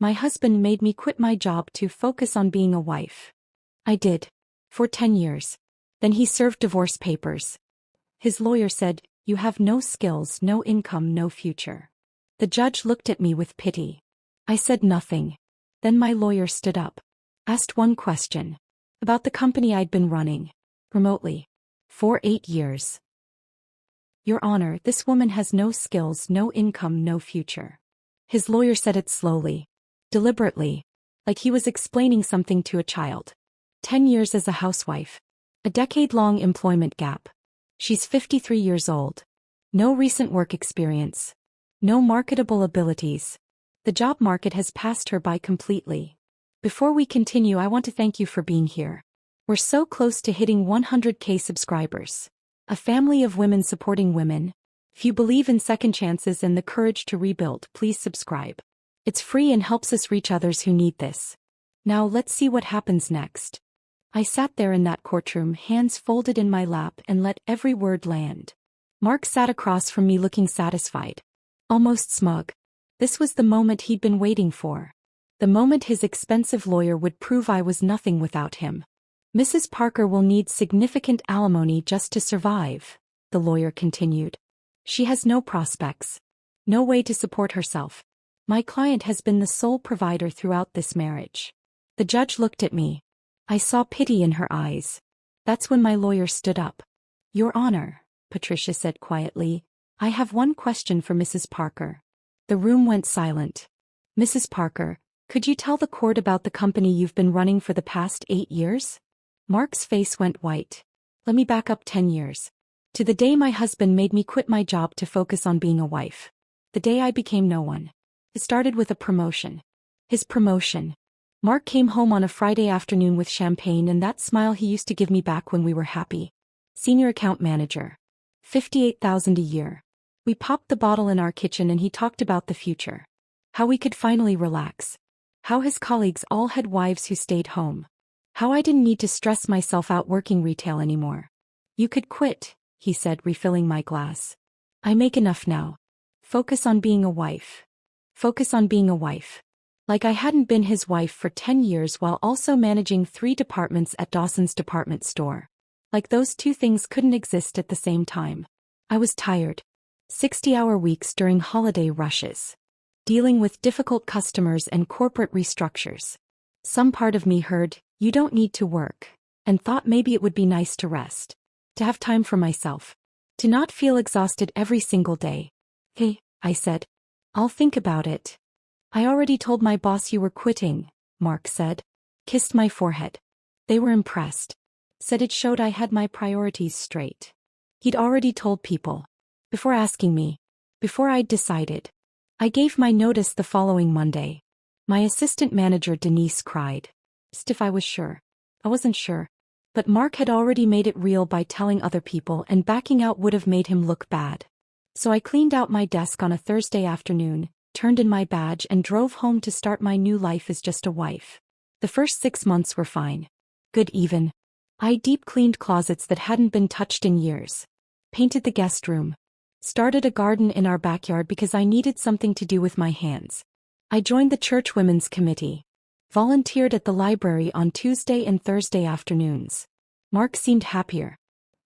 My husband made me quit my job to focus on being a wife. I did. For 10 years. Then he served divorce papers. His lawyer said, "You have no skills, no income, no future." The judge looked at me with pity. I said nothing. Then my lawyer stood up. Asked one question. About the company I'd been running. Remotely. For 8 years. "Your Honor, this woman has no skills, no income, no future." His lawyer said it slowly. Deliberately. Like he was explaining something to a child. 10 years as a housewife. A decade-long employment gap. She's 53 years old. No recent work experience. No marketable abilities. The job market has passed her by completely. Before we continue, I want to thank you for being here. We're so close to hitting 100K subscribers. A family of women supporting women. If you believe in second chances and the courage to rebuild, please subscribe. It's free and helps us reach others who need this. Now let's see what happens next. I sat there in that courtroom, hands folded in my lap, and let every word land. Mark sat across from me looking satisfied. Almost smug. This was the moment he'd been waiting for. The moment his expensive lawyer would prove I was nothing without him. "Mrs. Parker will need significant alimony just to survive," the lawyer continued. "She has no prospects. No way to support herself. My client has been the sole provider throughout this marriage." The judge looked at me. I saw pity in her eyes. That's when my lawyer stood up. "Your Honor," Patricia said quietly, "I have one question for Mrs. Parker." The room went silent. "Mrs. Parker, could you tell the court about the company you've been running for the past 8 years? Mark's face went white. "Let me back up 10 years. To the day my husband made me quit my job to focus on being a wife. The day I became no one. It started with a promotion. His promotion. Mark came home on a Friday afternoon with champagne and that smile he used to give me back when we were happy. Senior account manager. $58,000 a year. We popped the bottle in our kitchen and he talked about the future. How we could finally relax. How his colleagues all had wives who stayed home. How I didn't need to stress myself out working retail anymore. You could quit," he said, refilling my glass. "I make enough now. Focus on being a wife. Focus on being a wife." Like I hadn't been his wife for 10 years while also managing 3 departments at Dawson's department store. Like those two things couldn't exist at the same time. I was tired. 60-hour weeks during holiday rushes. Dealing with difficult customers and corporate restructures. Some part of me heard, "You don't need to work," and thought maybe it would be nice to rest. To have time for myself. To not feel exhausted every single day. "Hey," I said. "I'll think about it." "I already told my boss you were quitting," Mark said. Kissed my forehead. They were impressed. Said it showed I had my priorities straight. He'd already told people. Before asking me. Before I'd decided. I gave my notice the following Monday. My assistant manager Denise cried. If I was sure. I wasn't sure. But Mark had already made it real by telling other people, and backing out would have made him look bad. So I cleaned out my desk on a Thursday afternoon, turned in my badge and drove home to start my new life as just a wife. The first 6 months were fine. Good even. I deep cleaned closets that hadn't been touched in years. Painted the guest room. Started a garden in our backyard because I needed something to do with my hands. I joined the church women's committee. Volunteered at the library on Tuesday and Thursday afternoons. Mark seemed happier.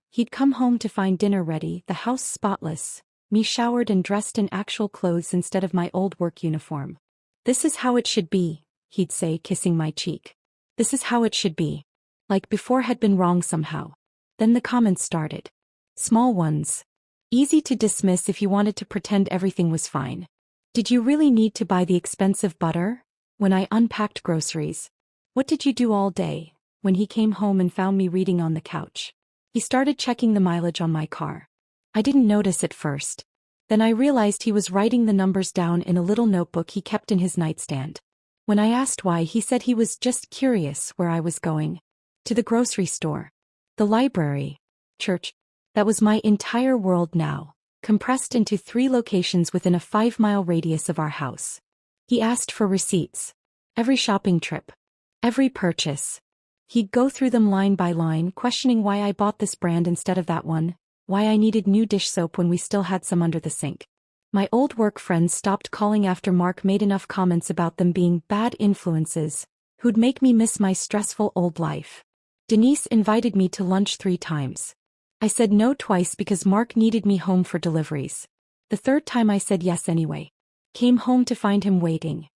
He'd come home to find dinner ready, the house spotless, me showered and dressed in actual clothes instead of my old work uniform. "This is how it should be," he'd say, kissing my cheek. "This is how it should be." Like before had been wrong somehow. Then the comments started. Small ones. Easy to dismiss if you wanted to pretend everything was fine. "Did you really need to buy the expensive butter?" When I unpacked groceries. "What did you do all day?" When he came home and found me reading on the couch. He started checking the mileage on my car. I didn't notice at first. Then I realized he was writing the numbers down in a little notebook he kept in his nightstand. When I asked why, he said he was just curious where I was going. To the grocery store. The library. Church. That was my entire world now, compressed into 3 locations within a 5-mile radius of our house. He asked for receipts. Every shopping trip. Every purchase. He'd go through them line by line, questioning why I bought this brand instead of that one, why I needed new dish soap when we still had some under the sink. My old work friends stopped calling after Mark made enough comments about them being bad influences, who'd make me miss my stressful old life. Denise invited me to lunch 3 times. I said no twice because Mark needed me home for deliveries. The third time I said yes anyway. Came home to find him waiting.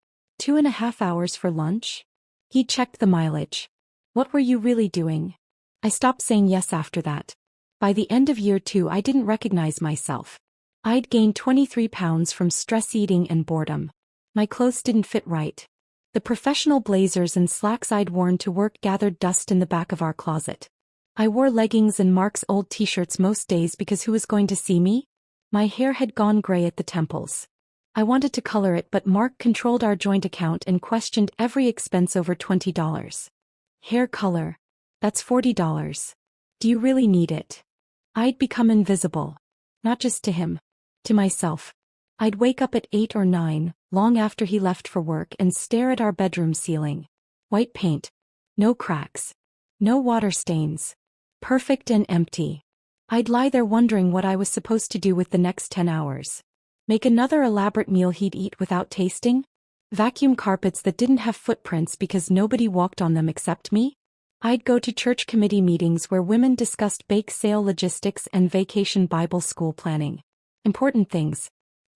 2.5 hours for lunch? He checked the mileage. What were you really doing? I stopped saying yes after that. By the end of year 2 I didn't recognize myself. I'd gained 23 pounds from stress eating and boredom. My clothes didn't fit right. The professional blazers and slacks I'd worn to work gathered dust in the back of our closet. I wore leggings and Mark's old t-shirts most days because who was going to see me? My hair had gone gray at the temples. I wanted to color it, but Mark controlled our joint account and questioned every expense over $20. Hair color. That's $40. Do you really need it? I'd become invisible. Not just to him. To myself. I'd wake up at 8 or 9, long after he left for work, and stare at our bedroom ceiling. White paint. No cracks. No water stains. Perfect and empty. I'd lie there wondering what I was supposed to do with the next 10 hours. Make another elaborate meal he'd eat without tasting? Vacuum carpets that didn't have footprints because nobody walked on them except me? I'd go to church committee meetings where women discussed bake sale logistics and vacation Bible school planning. Important things.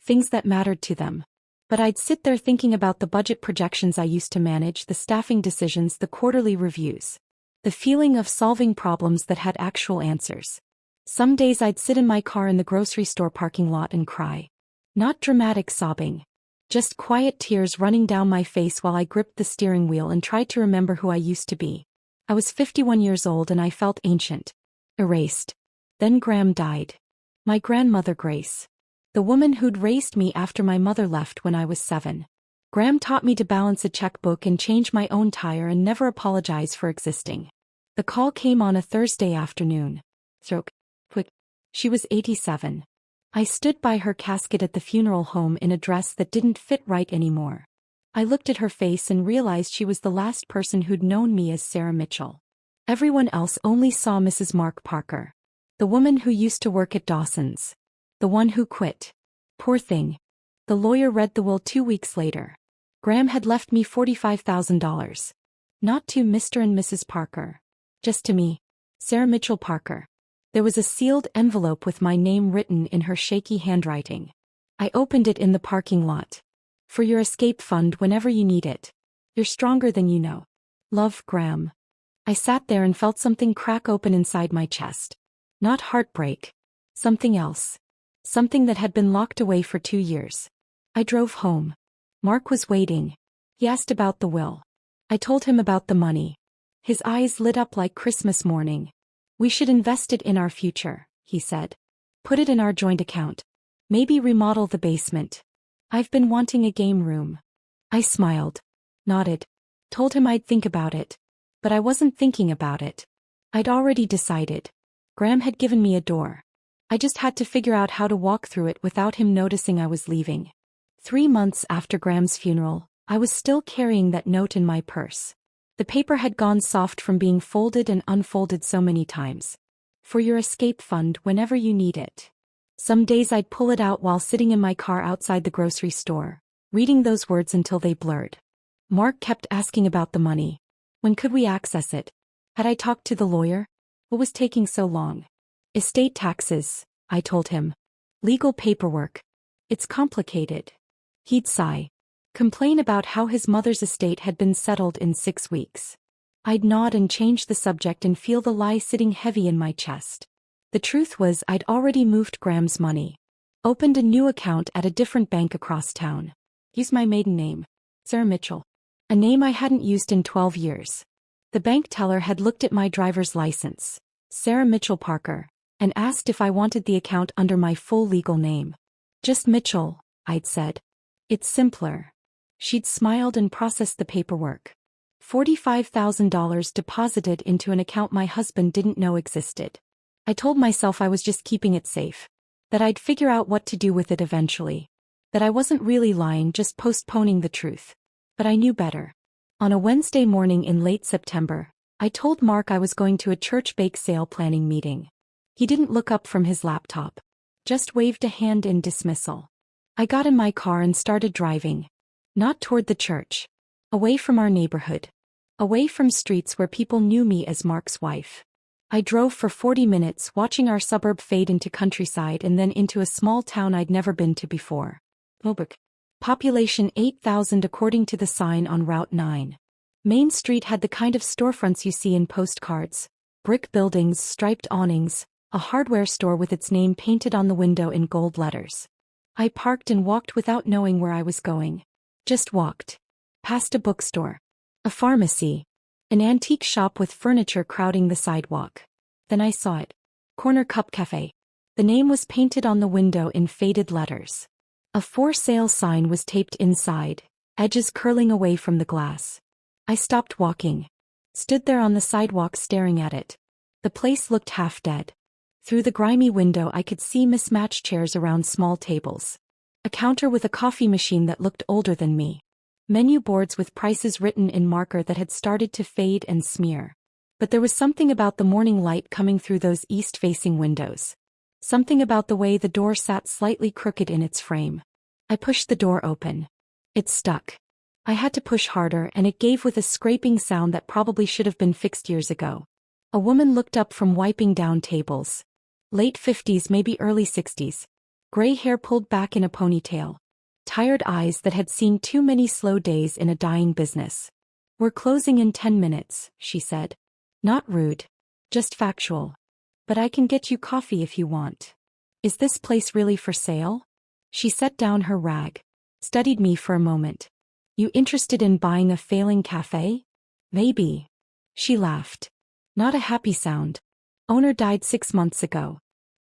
Things that mattered to them. But I'd sit there thinking about the budget projections I used to manage, the staffing decisions, the quarterly reviews. The feeling of solving problems that had actual answers. Some days I'd sit in my car in the grocery store parking lot and cry. Not dramatic sobbing. Just quiet tears running down my face while I gripped the steering wheel and tried to remember who I used to be. I was 51 years old and I felt ancient. Erased. Then Graham died. My grandmother Grace. The woman who'd raised me after my mother left when I was 7. Graham taught me to balance a checkbook and change my own tire and never apologize for existing. The call came on a Thursday afternoon. Quick. She was 87. I stood by her casket at the funeral home in a dress that didn't fit right anymore. I looked at her face and realized she was the last person who'd known me as Sarah Mitchell. Everyone else only saw Mrs. Mark Parker. The woman who used to work at Dawson's. The one who quit. Poor thing. The lawyer read the will 2 weeks later. Graham had left me $45,000. Not to Mr. and Mrs. Parker. Just to me. Sarah Mitchell Parker. There was a sealed envelope with my name written in her shaky handwriting. I opened it in the parking lot. For your escape fund whenever you need it. You're stronger than you know. Love, Graham. I sat there and felt something crack open inside my chest. Not heartbreak. Something else. Something that had been locked away for 2 years. I drove home. Mark was waiting. He asked about the will. I told him about the money. His eyes lit up like Christmas morning. We should invest it in our future, he said. Put it in our joint account. Maybe remodel the basement. I've been wanting a game room. I smiled. Nodded. Told him I'd think about it. But I wasn't thinking about it. I'd already decided. Graham had given me a door. I just had to figure out how to walk through it without him noticing I was leaving. 3 months after Graham's funeral, I was still carrying that note in my purse. The paper had gone soft from being folded and unfolded so many times. For your escape fund whenever you need it. Some days I'd pull it out while sitting in my car outside the grocery store, reading those words until they blurred. Mark kept asking about the money. When could we access it? Had I talked to the lawyer? What was taking so long? Estate taxes, I told him. Legal paperwork. It's complicated. He'd sigh. Complain about how his mother's estate had been settled in 6 weeks. I'd nod and change the subject and feel the lie sitting heavy in my chest. The truth was I'd already moved Graham's money. Opened a new account at a different bank across town. Used my maiden name. Sarah Mitchell. A name I hadn't used in 12 years. The bank teller had looked at my driver's license, Sarah Mitchell Parker, and asked if I wanted the account under my full legal name. Just Mitchell, I'd said. It's simpler. She'd smiled and processed the paperwork. $45,000 deposited into an account my husband didn't know existed. I told myself I was just keeping it safe. That I'd figure out what to do with it eventually. That I wasn't really lying, just postponing the truth. But I knew better. On a Wednesday morning in late September, I told Mark I was going to a church bake sale planning meeting. He didn't look up from his laptop. Just waved a hand in dismissal. I got in my car and started driving. Not toward the church. Away from our neighborhood. Away from streets where people knew me as Mark's wife. I drove for 40 minutes watching our suburb fade into countryside and then into a small town I'd never been to before. Lubbock. Population 8,000 according to the sign on Route 9. Main Street had the kind of storefronts you see in postcards. Brick buildings, striped awnings, a hardware store with its name painted on the window in gold letters. I parked and walked without knowing where I was going. Just walked. Past a bookstore. A pharmacy. An antique shop with furniture crowding the sidewalk. Then I saw it. Corner Cup Cafe. The name was painted on the window in faded letters. A for sale sign was taped inside, edges curling away from the glass. I stopped walking. Stood there on the sidewalk staring at it. The place looked half dead. Through the grimy window I could see mismatched chairs around small tables. A counter with a coffee machine that looked older than me. Menu boards with prices written in marker that had started to fade and smear. But there was something about the morning light coming through those east-facing windows. Something about the way the door sat slightly crooked in its frame. I pushed the door open. It stuck. I had to push harder and it gave with a scraping sound that probably should have been fixed years ago. A woman looked up from wiping down tables. Late 50s, maybe early 60s. Gray hair pulled back in a ponytail. Tired eyes that had seen too many slow days in a dying business. "We're closing in 10 minutes, she said. Not rude. Just factual. But I can get you coffee if you want. Is this place really for sale? She set down her rag. Studied me for a moment. You interested in buying a failing cafe? Maybe. She laughed. Not a happy sound. Owner died 6 months ago.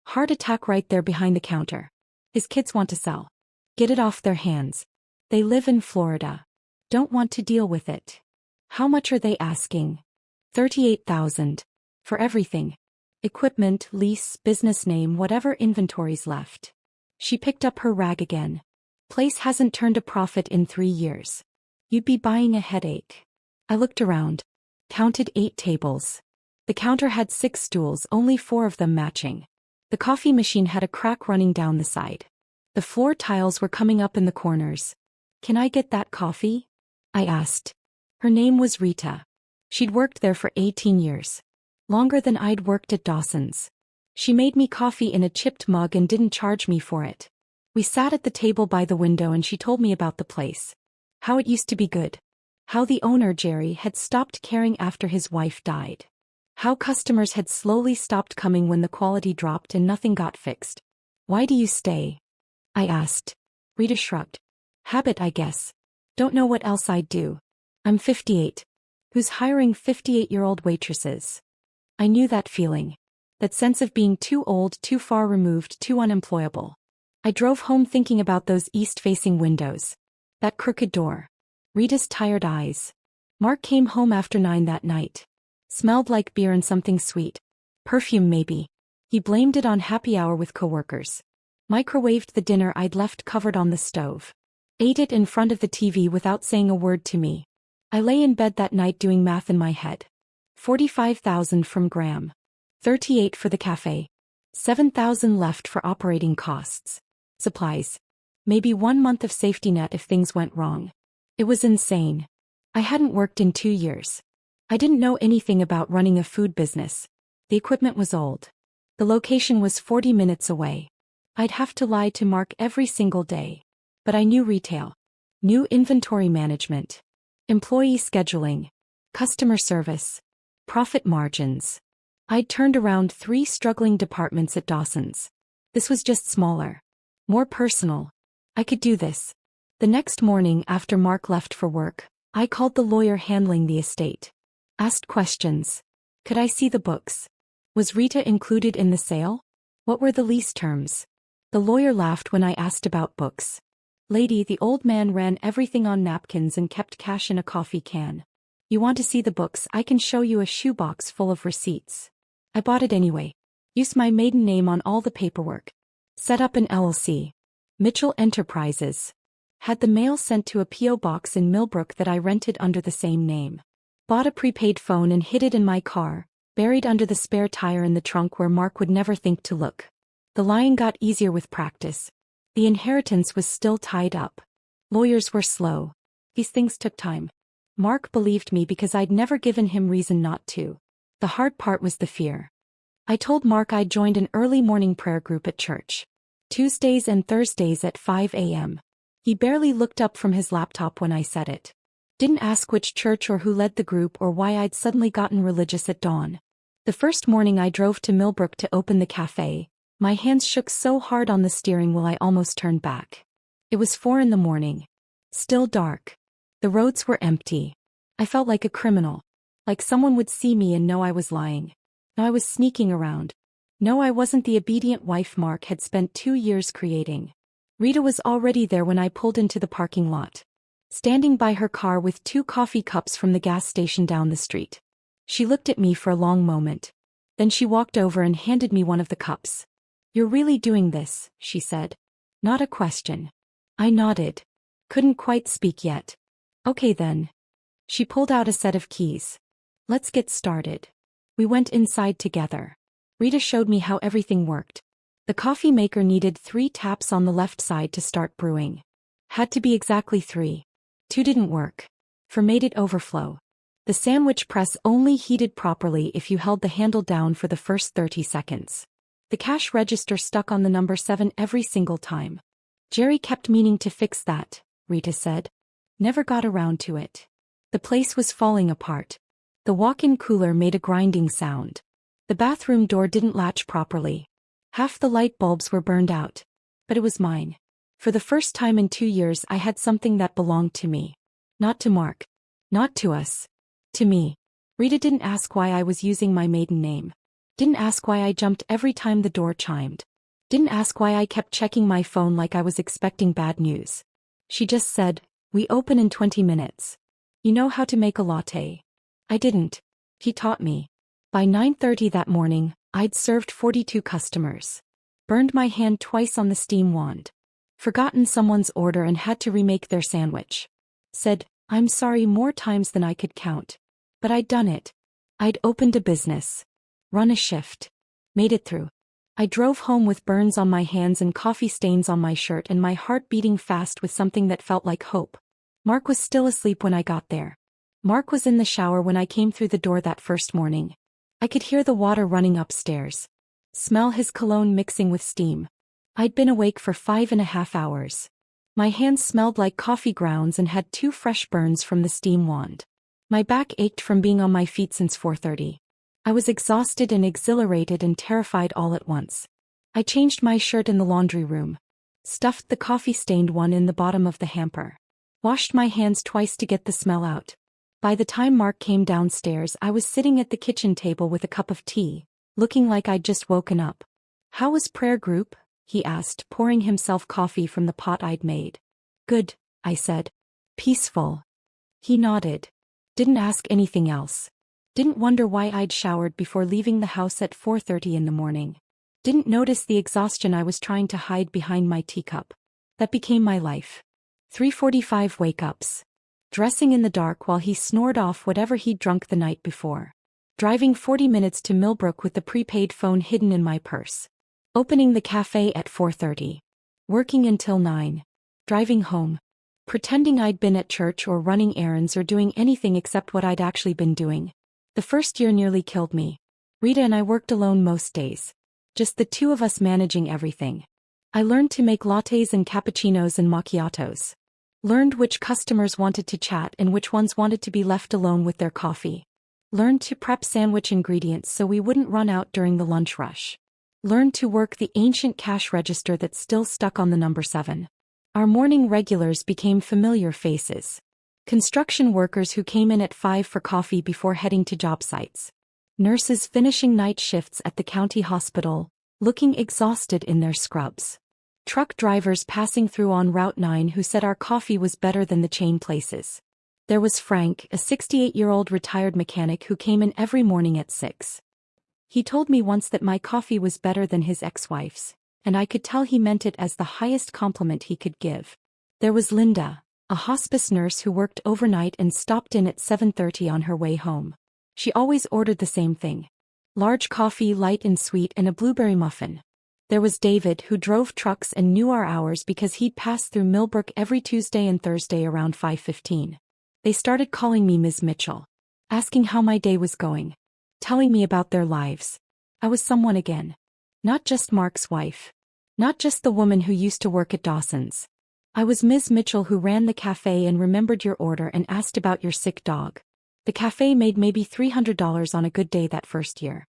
Heart attack right there behind the counter. His kids want to sell. Get it off their hands. They live in Florida. Don't want to deal with it. How much are they asking? $38,000. For everything. Equipment, lease, business name, whatever inventory's left. She picked up her rag again. Place hasn't turned a profit in 3 years. You'd be buying a headache. I looked around. Counted 8 tables. The counter had 6 stools, only 4 of them matching. The coffee machine had a crack running down the side. The floor tiles were coming up in the corners. Can I get that coffee? I asked. Her name was Rita. She'd worked there for 18 years. Longer than I'd worked at Dawson's. She made me coffee in a chipped mug and didn't charge me for it. We sat at the table by the window and she told me about the place. How it used to be good. How the owner, Jerry, had stopped caring after his wife died. How customers had slowly stopped coming when the quality dropped and nothing got fixed. Why do you stay? I asked. Rita shrugged. Habit, I guess. Don't know what else I'd do. I'm 58. Who's hiring 58-year-old waitresses? I knew that feeling. That sense of being too old, too far removed, too unemployable. I drove home thinking about those east-facing windows. That crooked door. Rita's tired eyes. Mark came home after 9 that night. Smelled like beer and something sweet. Perfume maybe. He blamed it on happy hour with coworkers. Microwaved the dinner I'd left covered on the stove. Ate it in front of the TV without saying a word to me. I lay in bed that night doing math in my head. 45,000 from Graham. 38 for the cafe. 7,000 left for operating costs. Supplies. Maybe 1 month of safety net if things went wrong. It was insane. I hadn't worked in 2 years. I didn't know anything about running a food business. The equipment was old. The location was 40 minutes away. I'd have to lie to Mark every single day. But I knew retail. Knew inventory management. Employee scheduling. Customer service. Profit margins. I'd turned around 3 struggling departments at Dawson's. This was just smaller. More personal. I could do this. The next morning after Mark left for work, I called the lawyer handling the estate. Asked questions. Could I see the books? Was Rita included in the sale? What were the lease terms? The lawyer laughed when I asked about books. Lady, the old man ran everything on napkins and kept cash in a coffee can. You want to see the books? I can show you a shoebox full of receipts. I bought it anyway. Used my maiden name on all the paperwork. Set up an LLC. Mitchell Enterprises. Had the mail sent to a P.O. box in Millbrook that I rented under the same name. Bought a prepaid phone and hid it in my car, buried under the spare tire in the trunk where Mark would never think to look. The lying got easier with practice. The inheritance was still tied up. Lawyers were slow. These things took time. Mark believed me because I'd never given him reason not to. The hard part was the fear. I told Mark I'd joined an early morning prayer group at church. Tuesdays and Thursdays at 5 a.m. He barely looked up from his laptop when I said it. Didn't ask which church or who led the group or why I'd suddenly gotten religious at dawn. The first morning I drove to Millbrook to open the cafe, my hands shook so hard on the steering wheel I almost turned back. It was 4 in the morning. Still dark. The roads were empty. I felt like a criminal. Like someone would see me and know I was lying. No, I was sneaking around. No, I wasn't the obedient wife Mark had spent 2 years creating. Rita was already there when I pulled into the parking lot. Standing by her car with 2 coffee cups from the gas station down the street. She looked at me for a long moment. Then she walked over and handed me one of the cups. "You're really doing this," she said. Not a question. I nodded. Couldn't quite speak yet. "Okay then." She pulled out a set of keys. "Let's get started." We went inside together. Rita showed me how everything worked. The coffee maker needed 3 taps on the left side to start brewing. Had to be exactly 3. 2 didn't work. 4 made it overflow. The sandwich press only heated properly if you held the handle down for the first 30 seconds. The cash register stuck on the number 7 every single time. "Jerry kept meaning to fix that," Rita said. "Never got around to it." The place was falling apart. The walk-in cooler made a grinding sound. The bathroom door didn't latch properly. Half the light bulbs were burned out. But it was mine. For the first time in 2 years I had something that belonged to me. Not to Mark. Not to us. To me. Rita didn't ask why I was using my maiden name. Didn't ask why I jumped every time the door chimed. Didn't ask why I kept checking my phone like I was expecting bad news. She just said, "We open in 20 minutes. You know how to make a latte?" I didn't. He taught me. By 9:30 that morning, I'd served 42 customers. Burned my hand twice on the steam wand. Forgotten someone's order and had to remake their sandwich. Said, "I'm sorry" more times than I could count. But I'd done it. I'd opened a business. Run a shift. Made it through. I drove home with burns on my hands and coffee stains on my shirt and my heart beating fast with something that felt like hope. Mark was still asleep when I got there. Mark was in the shower when I came through the door that first morning. I could hear the water running upstairs. Smell his cologne mixing with steam. I'd been awake for 5.5 hours. My hands smelled like coffee grounds and had 2 fresh burns from the steam wand. My back ached from being on my feet since 4:30. I was exhausted and exhilarated and terrified all at once. I changed my shirt in the laundry room. Stuffed the coffee-stained one in the bottom of the hamper. Washed my hands twice to get the smell out. By the time Mark came downstairs, I was sitting at the kitchen table with a cup of tea, looking like I'd just woken up. "How was prayer group?" he asked, pouring himself coffee from the pot I'd made. "Good," I said. "Peaceful." He nodded. Didn't ask anything else. Didn't wonder why I'd showered before leaving the house at 4:30 in the morning. Didn't notice the exhaustion I was trying to hide behind my teacup. That became my life. 3:45 wake-ups. Dressing in the dark while he snored off whatever he'd drunk the night before. Driving 40 minutes to Millbrook with the prepaid phone hidden in my purse. Opening the cafe at 4:30. Working until 9. Driving home. Pretending I'd been at church or running errands or doing anything except what I'd actually been doing. The first year nearly killed me. Rita and I worked alone most days. Just the 2 of us managing everything. I learned to make lattes and cappuccinos and macchiatos. Learned which customers wanted to chat and which ones wanted to be left alone with their coffee. Learned to prep sandwich ingredients so we wouldn't run out during the lunch rush. Learned to work the ancient cash register that still stuck on the number 7. Our morning regulars became familiar faces. Construction workers who came in at 5 for coffee before heading to job sites. Nurses finishing night shifts at the county hospital, looking exhausted in their scrubs. Truck drivers passing through on Route 9 who said our coffee was better than the chain places. There was Frank, a 68-year-old retired mechanic who came in every morning at 6. He told me once that my coffee was better than his ex-wife's, and I could tell he meant it as the highest compliment he could give. There was Linda, a hospice nurse who worked overnight and stopped in at 7:30 on her way home. She always ordered the same thing. Large coffee, light and sweet, and a blueberry muffin. There was David, who drove trucks and knew our hours because he'd pass through Millbrook every Tuesday and Thursday around 5:15. They started calling me Ms. Mitchell, asking how my day was going, telling me about their lives. I was someone again. Not just Mark's wife. Not just the woman who used to work at Dawson's. I was Ms. Mitchell, who ran the cafe and remembered your order and asked about your sick dog. The cafe made maybe $300 on a good day that first year.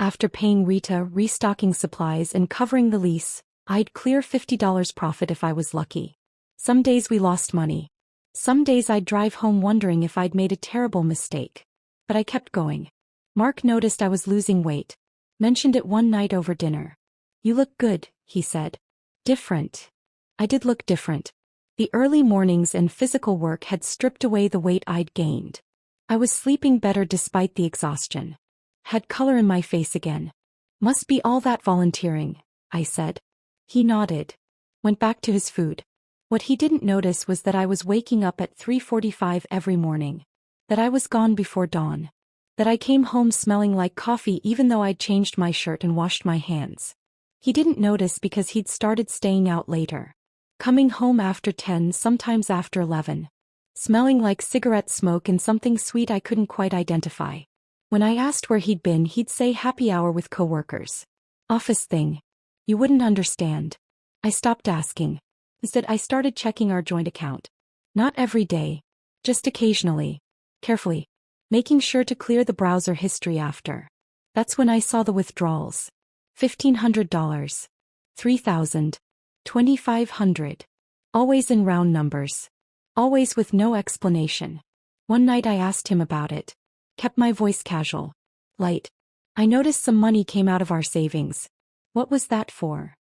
After paying Rita, restocking supplies, and covering the lease, I'd clear $50 profit if I was lucky. Some days we lost money. Some days I'd drive home wondering if I'd made a terrible mistake. But I kept going. Mark noticed I was losing weight. Mentioned it one night over dinner. "You look good," he said. "Different." I did look different. The early mornings and physical work had stripped away the weight I'd gained. I was sleeping better despite the exhaustion. Had color in my face again. "Must be all that volunteering," I said. He nodded. Went back to his food. What he didn't notice was that I was waking up at 3:45 every morning. That I was gone before dawn. That I came home smelling like coffee even though I'd changed my shirt and washed my hands. He didn't notice because he'd started staying out later. Coming home after 10, sometimes after 11. Smelling like cigarette smoke and something sweet I couldn't quite identify. When I asked where he'd been, he'd say happy hour with coworkers. Office thing. You wouldn't understand. I stopped asking. Instead, I started checking our joint account. Not every day. Just occasionally. Carefully. Making sure to clear the browser history after. That's when I saw the withdrawals. $1,500. $3,000. $2,500. Always in round numbers. Always with no explanation. One night I asked him about it. Kept my voice casual. Light. I noticed some money came out of our savings. What was that for?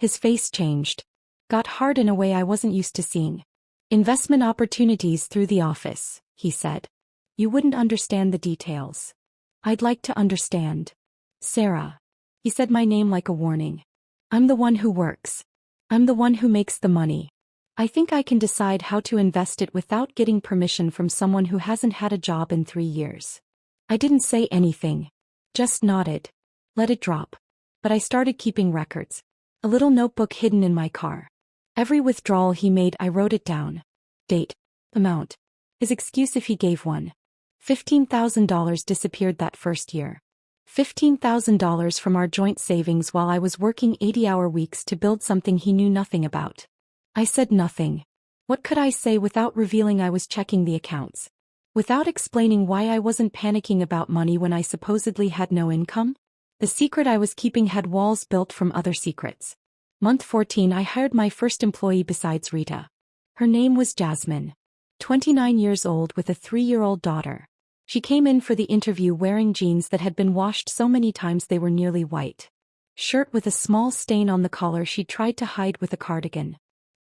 His face changed. Got hard in a way I wasn't used to seeing. Investment opportunities through the office, he said. You wouldn't understand the details. I'd like to understand. Sarah. He said my name like a warning. I'm the one who works. I'm the one who makes the money. I think I can decide how to invest it without getting permission from someone who hasn't had a job in 3 years. I didn't say anything. Just nodded. Let it drop. But I started keeping records. A little notebook hidden in my car. Every withdrawal he made, I wrote it down. Date. Amount. His excuse if he gave one. $15,000 disappeared that first year. $15,000 from our joint savings while I was working 80-hour weeks to build something he knew nothing about. I said nothing. What could I say without revealing I was checking the accounts? Without explaining why I wasn't panicking about money when I supposedly had no income? The secret I was keeping had walls built from other secrets. Month 14, I hired my first employee besides Rita. Her name was Jasmine. 29 years old with a 3-year-old daughter. She came in for the interview wearing jeans that had been washed so many times they were nearly white. Shirt with a small stain on the collar she tried to hide with a cardigan.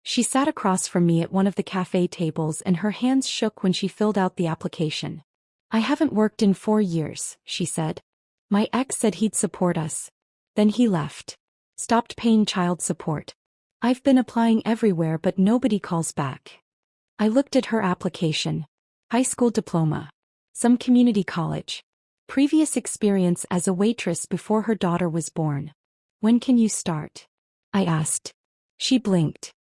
She sat across from me at one of the cafe tables and her hands shook when she filled out the application. I haven't worked in 4 years, she said. My ex said he'd support us. Then he left. Stopped paying child support. I've been applying everywhere but nobody calls back. I looked at her application. High school diploma. Some community college. Previous experience as a waitress before her daughter was born. When can you start? I asked. She blinked.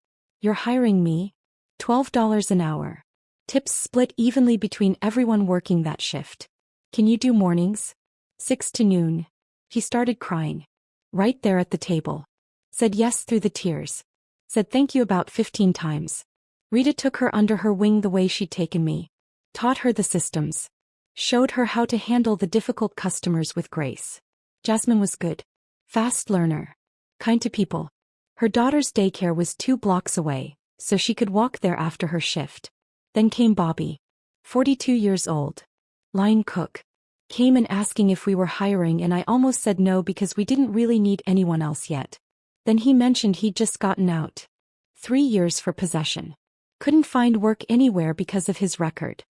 You're hiring me? $12 an hour. Tips split evenly between everyone working that shift. Can you do mornings? 6 to noon. She started crying. Right there at the table. Said yes through the tears. Said thank you about 15 times. Rita took her under her wing the way she'd taken me. Taught her the systems. Showed her how to handle the difficult customers with grace. Jasmine was good. Fast learner. Kind to people. Her daughter's daycare was 2 blocks away, so she could walk there after her shift. Then came Bobby. 42 years old. Line cook. Came in asking if we were hiring and I almost said no because we didn't really need anyone else yet. Then he mentioned he'd just gotten out. 3 years for possession. Couldn't find work anywhere because of his record.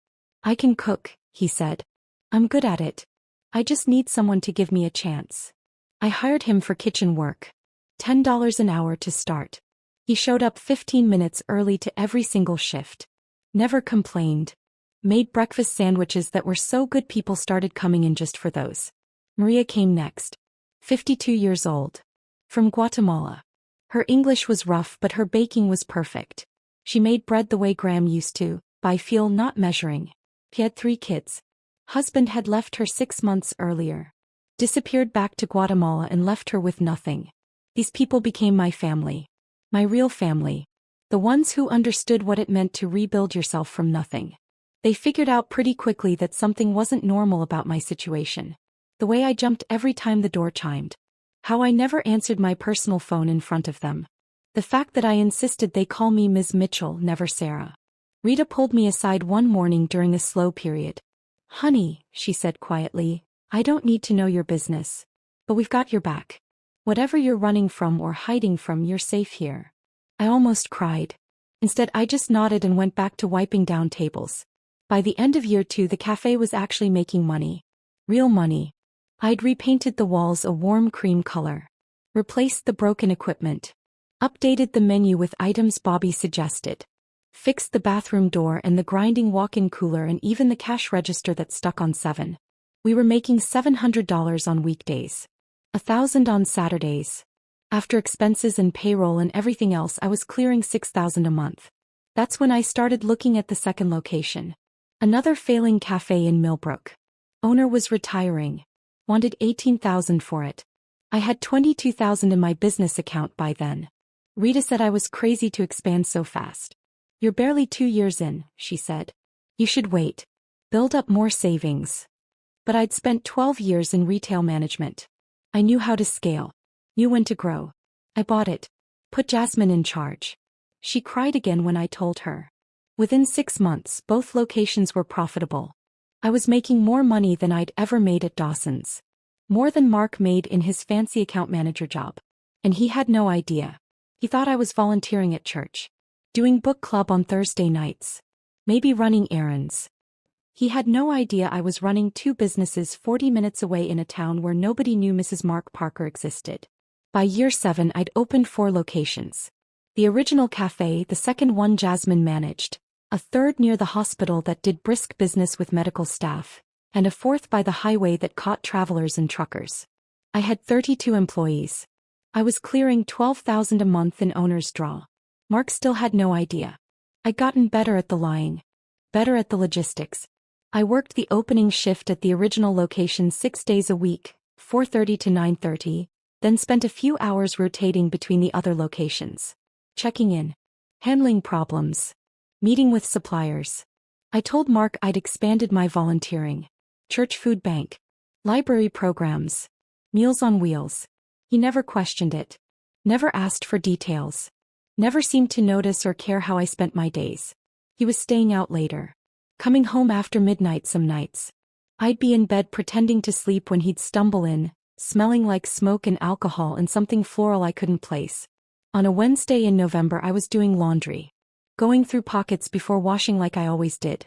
I can cook, he said. I'm good at it. I just need someone to give me a chance. I hired him for kitchen work. $10 an hour to start. He showed up 15 minutes early to every single shift. Never complained. Made breakfast sandwiches that were so good people started coming in just for those. Maria came next. 52 years old. From Guatemala. Her English was rough but her baking was perfect. She made bread the way Graham used to, by feel not measuring. He had 3 kids. Husband had left her 6 months earlier. Disappeared back to Guatemala and left her with nothing. These people became my family. My real family. The ones who understood what it meant to rebuild yourself from nothing. They figured out pretty quickly that something wasn't normal about my situation. The way I jumped every time the door chimed. How I never answered my personal phone in front of them. The fact that I insisted they call me Ms. Mitchell, never Sarah. Rita pulled me aside one morning during a slow period. "Honey," she said quietly, "I don't need to know your business. But we've got your back. Whatever you're running from or hiding from, you're safe here." I almost cried. Instead, I just nodded and went back to wiping down tables. By the end of year 2, the cafe was actually making money. Real money. I'd repainted the walls a warm cream color. Replaced the broken equipment. Updated the menu with items Bobby suggested. Fixed the bathroom door and the grinding walk-in cooler and even the cash register that stuck on 7. We were making $700 on weekdays. $1,000 on Saturdays. After expenses and payroll and everything else, I was clearing $6,000 a month. That's when I started looking at the second location. Another failing cafe in Millbrook. Owner was retiring. Wanted $18,000 for it. I had $22,000 in my business account by then. Rita said I was crazy to expand so fast. "You're barely 2 years in," she said. "You should wait. Build up more savings." But I'd spent 12 years in retail management. I knew how to scale. Knew when to grow. I bought it. Put Jasmine in charge. She cried again when I told her. Within 6 months, both locations were profitable. I was making more money than I'd ever made at Dawson's. More than Mark made in his fancy account manager job. And he had no idea. He thought I was volunteering at church. Doing book club on Thursday nights. Maybe running errands. He had no idea I was running 2 businesses 40 minutes away in a town where nobody knew Mrs. Mark Parker existed. By year 7, I'd opened 4 locations. The original cafe, the second one Jasmine managed, a third near the hospital that did brisk business with medical staff, and a fourth by the highway that caught travelers and truckers. I had 32 employees. I was clearing $12,000 a month in owner's draw. Mark still had no idea. I'd gotten better at the lying. Better at the logistics. I worked the opening shift at the original location 6 days a week, 4:30 to 9:30, then spent a few hours rotating between the other locations. Checking in. Handling problems. Meeting with suppliers. I told Mark I'd expanded my volunteering. Church food bank. Library programs. Meals on Wheels. He never questioned it. Never asked for details. Never seemed to notice or care how I spent my days. He was staying out later. Coming home after midnight some nights. I'd be in bed pretending to sleep when he'd stumble in, smelling like smoke and alcohol and something floral I couldn't place. On a Wednesday in November I was doing laundry. Going through pockets before washing like I always did.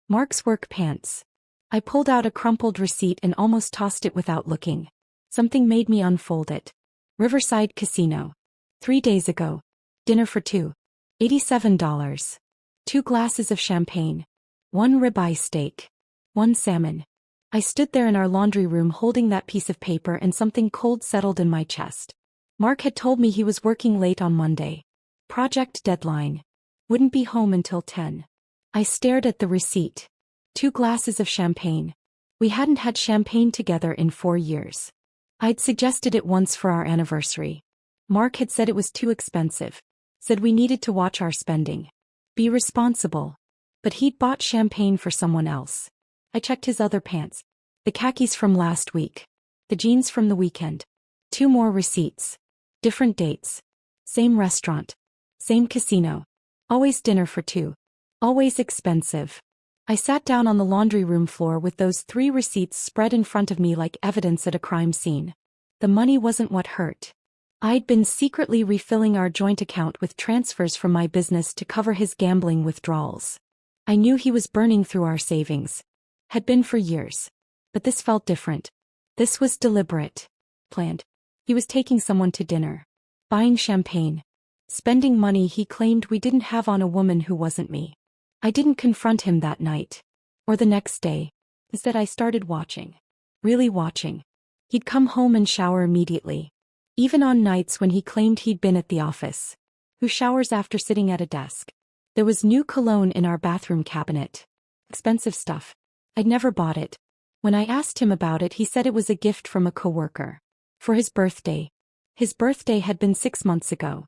Mark's work pants. I pulled out a crumpled receipt and almost tossed it without looking. Something made me unfold it. Riverside Casino. 3 days ago. Dinner for 2. $87. 2 glasses of champagne. 1 ribeye steak. 1 salmon. I stood there in our laundry room holding that piece of paper and something cold settled in my chest. Mark had told me he was working late on Monday. Project deadline. Wouldn't be home until 10. I stared at the receipt. 2 glasses of champagne. We hadn't had champagne together in 4 years. I'd suggested it once for our anniversary. Mark had said it was too expensive. Said we needed to watch our spending. Be responsible. But he'd bought champagne for someone else. I checked his other pants. The khakis from last week. The jeans from the weekend. 2 more receipts. Different dates. Same restaurant. Same casino. Always dinner for 2. Always expensive. I sat down on the laundry room floor with those 3 receipts spread in front of me like evidence at a crime scene. The money wasn't what hurt. I'd been secretly refilling our joint account with transfers from my business to cover his gambling withdrawals. I knew he was burning through our savings. Had been for years. But this felt different. This was deliberate. Planned. He was taking someone to dinner. Buying champagne. Spending money he claimed we didn't have on a woman who wasn't me. I didn't confront him that night. Or the next day. Instead I started watching. Really watching. He'd come home and shower immediately. Even on nights when he claimed he'd been at the office. Who showers after sitting at a desk? There was new cologne in our bathroom cabinet. Expensive stuff. I'd never bought it. When I asked him about it, he said it was a gift from a coworker. For his birthday. His birthday had been 6 months ago.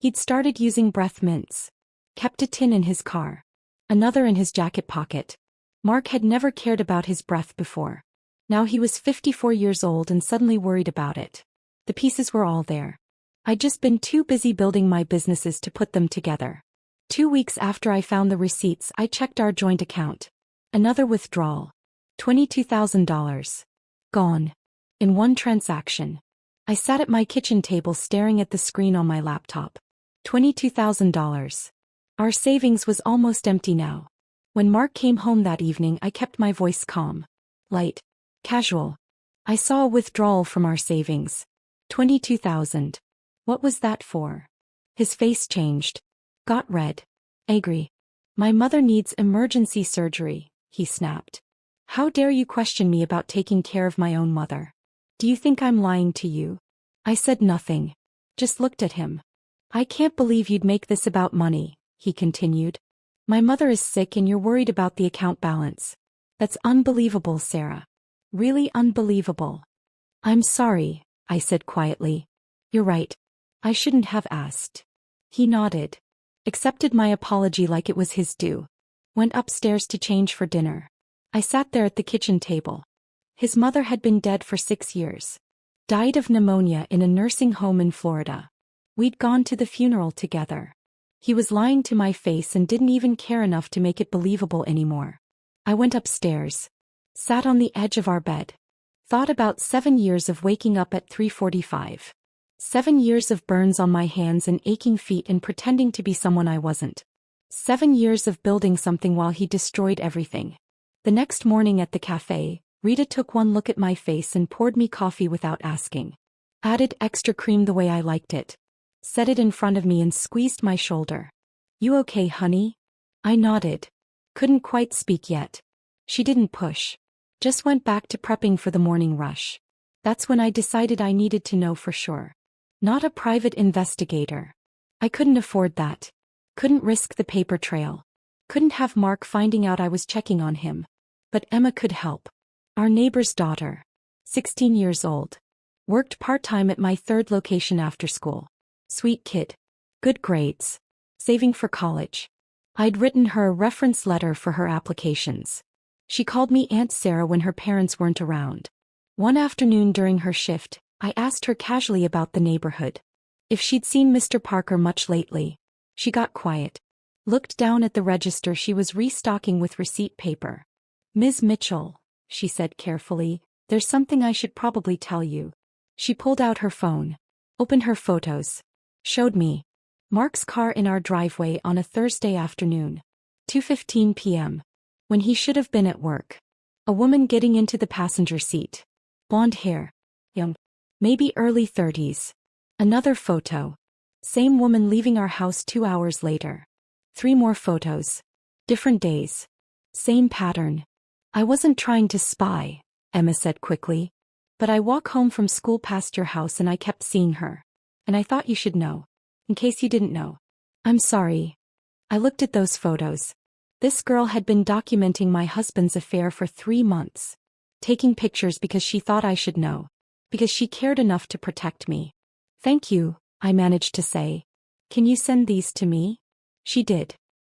He'd started using breath mints. Kept a tin in his car. Another in his jacket pocket. Mark had never cared about his breath before. Now he was 54 years old and suddenly worried about it. The pieces were all there. I'd just been too busy building my businesses to put them together. 2 weeks after I found the receipts, I checked our joint account. Another withdrawal. $22,000. Gone. In one transaction. I sat at my kitchen table staring at the screen on my laptop. $22,000. Our savings was almost empty now. When Mark came home that evening, I kept my voice calm. Light. Casual. I saw a withdrawal from our savings. $22,000. What was that for? His face changed. Got red. Angry. My mother needs emergency surgery, he snapped. How dare you question me about taking care of my own mother? Do you think I'm lying to you? I said nothing. Just looked at him. I can't believe you'd make this about money, he continued. My mother is sick and you're worried about the account balance. That's unbelievable, Sarah. Really unbelievable. I'm sorry, I said quietly. You're right. I shouldn't have asked. He nodded. Accepted my apology like it was his due. Went upstairs to change for dinner. I sat there at the kitchen table. His mother had been dead for 6 years. Died of pneumonia in a nursing home in Florida. We'd gone to the funeral together. He was lying to my face and didn't even care enough to make it believable anymore. I went upstairs. Sat on the edge of our bed. Thought about 7 years of waking up at 3:45. 7 years of burns on my hands and aching feet and pretending to be someone I wasn't. 7 years of building something while he destroyed everything. The next morning at the cafe, Rita took one look at my face and poured me coffee without asking. Added extra cream the way I liked it. Set it in front of me and squeezed my shoulder. You okay, honey? I nodded. Couldn't quite speak yet. She didn't push. Just went back to prepping for the morning rush. That's when I decided I needed to know for sure. Not a private investigator. I couldn't afford that. Couldn't risk the paper trail. Couldn't have Mark finding out I was checking on him. But Emma could help. Our neighbor's daughter. 16 years old. Worked part-time at my third location after school. Sweet kid. Good grades. Saving for college. I'd written her a reference letter for her applications. She called me Aunt Sarah when her parents weren't around. One afternoon during her shift, I asked her casually about the neighborhood. If she'd seen Mr. Parker much lately. She got quiet. Looked down at the register she was restocking with receipt paper. Ms. Mitchell, she said carefully, there's something I should probably tell you. She pulled out her phone. Opened her photos. Showed me. Mark's car in our driveway on a Thursday afternoon. 2:15 p.m. When he should have been at work. A woman getting into the passenger seat. Blonde hair. Young. Maybe early 30s. Another photo. Same woman leaving our house 2 hours later. 3 more photos. Different days. Same pattern. I wasn't trying to spy, Emma said quickly. But I walk home from school past your house and I kept seeing her. And I thought you should know. In case you didn't know. I'm sorry. I looked at those photos. This girl had been documenting my husband's affair for 3 months. Taking pictures because she thought I should know. Because she cared enough to protect me. Thank you, I managed to say. Can you send these to me? She did.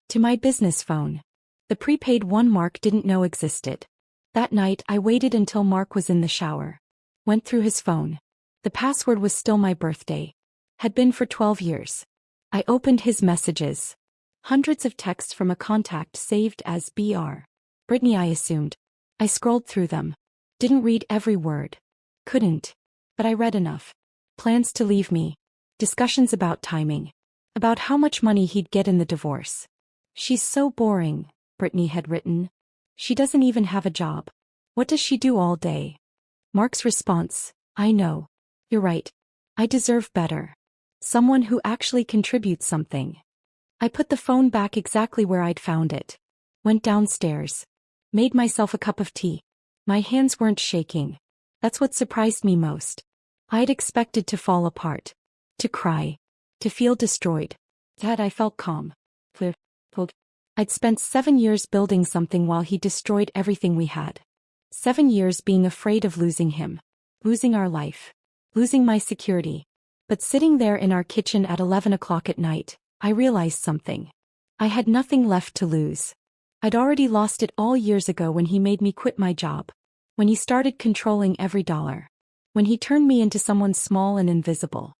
To my business phone. The prepaid one Mark didn't know existed. That night I waited until Mark was in the shower. Went through his phone. The password was still my birthday. Had been for 12 years. I opened his messages. Hundreds of texts from a contact saved as Br. Brittany, I assumed. I scrolled through them. Didn't read every word. Couldn't. But I read enough. Plans to leave me. Discussions about timing. About how much money he'd get in the divorce. She's so boring, Brittany had written. She doesn't even have a job. What does she do all day? Mark's response, I know. You're right. I deserve better. Someone who actually contributes something. I put the phone back exactly where I'd found it. Went downstairs. Made myself a cup of tea. My hands weren't shaking. That's what surprised me most. I'd expected to fall apart, to cry, to feel destroyed. Yet I felt calm. Clear. I'd spent 7 years building something while he destroyed everything we had. 7 years being afraid of losing him, losing our life, losing my security. But sitting there in our kitchen at 11 o'clock at night, I realized something. I had nothing left to lose. I'd already lost it all years ago when he made me quit my job, when he started controlling every dollar, when he turned me into someone small and invisible.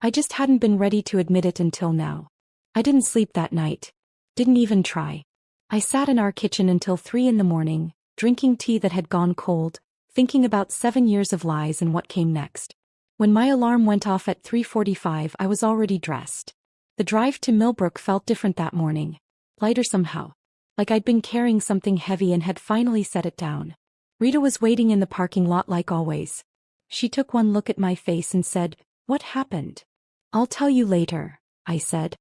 I just hadn't been ready to admit it until now. I didn't sleep that night. Didn't even try. I sat in our kitchen until 3 in the morning, drinking tea that had gone cold, thinking about 7 years of lies and what came next. When my alarm went off at 3:45, I was already dressed. The drive to Millbrook felt different that morning. Lighter somehow. Like I'd been carrying something heavy and had finally set it down. Rita was waiting in the parking lot like always. She took one look at my face and said, "What happened?" "I'll tell you later," I said.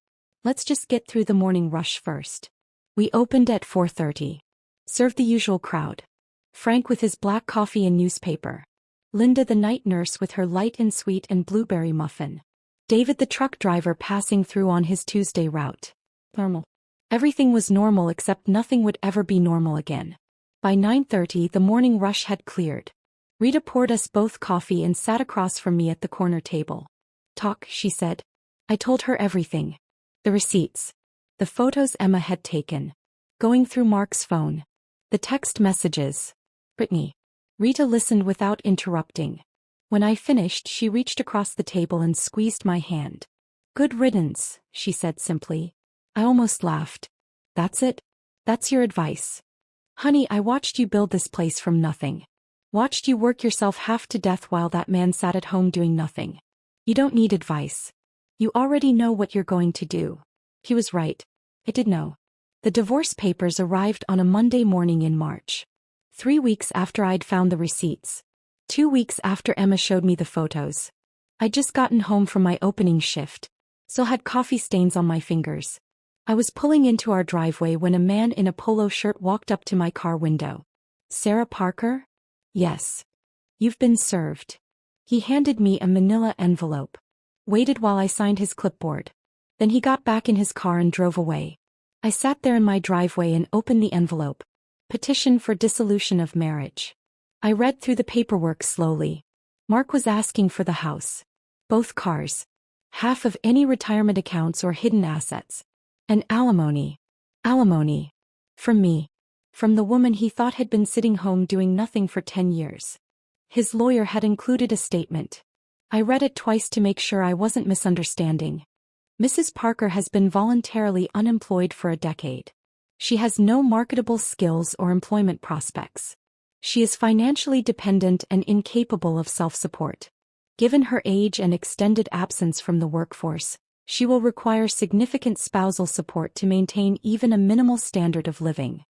"Let's just get through the morning rush first." We opened at 4:30. Served the usual crowd. Frank with his black coffee and newspaper. Linda the night nurse with her light and sweet and blueberry muffin. David the truck driver passing through on his Tuesday route. Normal. Everything was normal except nothing would ever be normal again. By 9:30 the morning rush had cleared. Rita poured us both coffee and sat across from me at the corner table. "Talk," she said. I told her everything. The receipts. The photos Emma had taken. Going through Mark's phone. The text messages. Brittany. Rita listened without interrupting. When I finished, she reached across the table and squeezed my hand. "Good riddance," she said simply. I almost laughed. "That's it? That's your advice? Honey, I watched you build this place from nothing. Watched you work yourself half to death while that man sat at home doing nothing. You don't need advice. You already know what you're going to do." He was right. I did know. The divorce papers arrived on a Monday morning in March. 3 weeks after I'd found the receipts. 2 weeks after Emma showed me the photos. I'd just gotten home from my opening shift. Still had coffee stains on my fingers. I was pulling into our driveway when a man in a polo shirt walked up to my car window. "Sarah Parker?" "Yes. You've been served." He handed me a manila envelope. Waited while I signed his clipboard. Then he got back in his car and drove away. I sat there in my driveway and opened the envelope. Petition for dissolution of marriage. I read through the paperwork slowly. Mark was asking for the house. Both cars. Half of any retirement accounts or hidden assets. And alimony. Alimony. From me. From the woman he thought had been sitting home doing nothing for 10 years. His lawyer had included a statement. I read it twice to make sure I wasn't misunderstanding. Mrs. Parker has been voluntarily unemployed for a decade. She has no marketable skills or employment prospects. She is financially dependent and incapable of self-support. Given her age and extended absence from the workforce, she will require significant spousal support to maintain even a minimal standard of living.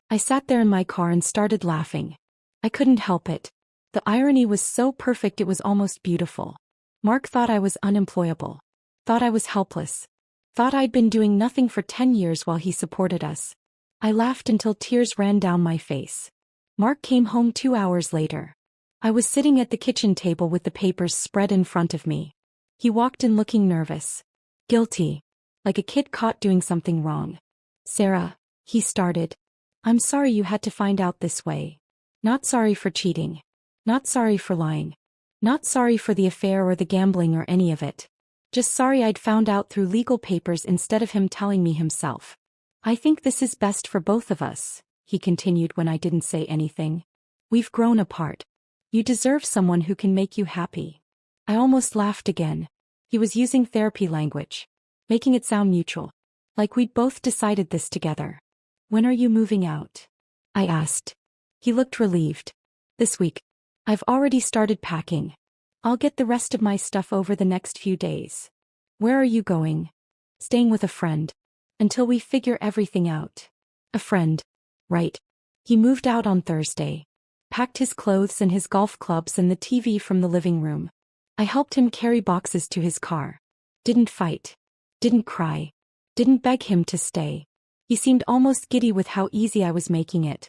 I sat there in my car and started laughing. I couldn't help it. The irony was so perfect it was almost beautiful. Mark thought I was unemployable. Thought I was helpless. Thought I'd been doing nothing for 10 years while he supported us. I laughed until tears ran down my face. Mark came home 2 hours later. I was sitting at the kitchen table with the papers spread in front of me. He walked in looking nervous. Guilty. Like a kid caught doing something wrong. "Sarah," he started. "I'm sorry you had to find out this way. Not sorry for cheating. Not sorry for lying. Not sorry for the affair or the gambling or any of it. Just sorry I'd found out through legal papers instead of him telling me himself. I think this is best for both of us," he continued when I didn't say anything. "We've grown apart. You deserve someone who can make you happy." I almost laughed again. He was using therapy language. Making it sound mutual. Like we'd both decided this together. "When are you moving out?" I asked. He looked relieved. "This week. I've already started packing. I'll get the rest of my stuff over the next few days." "Where are you going?" "Staying with a friend. Until we figure everything out." "A friend. Right." He moved out on Thursday. Packed his clothes and his golf clubs and the TV from the living room. I helped him carry boxes to his car. Didn't fight. Didn't cry. Didn't beg him to stay. He seemed almost giddy with how easy I was making it.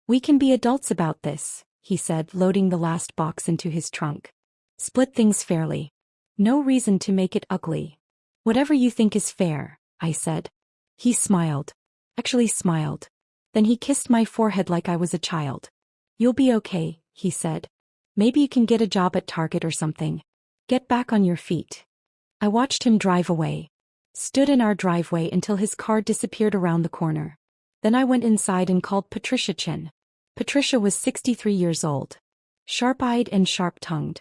"We can be adults about this," he said, loading the last box into his trunk. Split things fairly. No reason to make it ugly. Whatever you think is fair, I said. He smiled. Actually smiled. Then he kissed my forehead like I was a child. You'll be okay, he said. Maybe you can get a job at Target or something. Get back on your feet. I watched him drive away. Stood in our driveway until his car disappeared around the corner. Then I went inside and called Patricia Chin. Patricia was 63 years old. Sharp-eyed and sharp-tongued.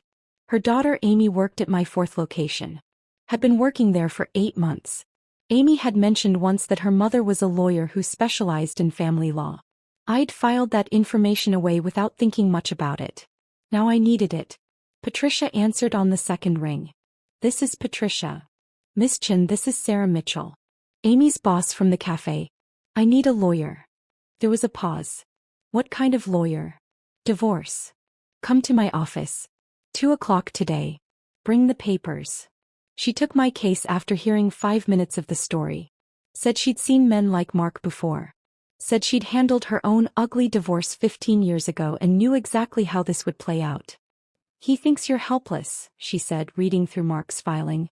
Her daughter Amy worked at my fourth location. Had been working there for 8 months. Amy had mentioned once that her mother was a lawyer who specialized in family law. I'd filed that information away without thinking much about it. Now I needed it. Patricia answered on the second ring. This is Patricia. Miss Chin, this is Sarah Mitchell. Amy's boss from the cafe. I need a lawyer. There was a pause. What kind of lawyer? Divorce. Come to my office. 2 o'clock today. Bring the papers. She took my case after hearing 5 minutes of the story. Said she'd seen men like Mark before. Said she'd handled her own ugly divorce 15 years ago and knew exactly how this would play out. He thinks you're helpless, she said, reading through Mark's filing.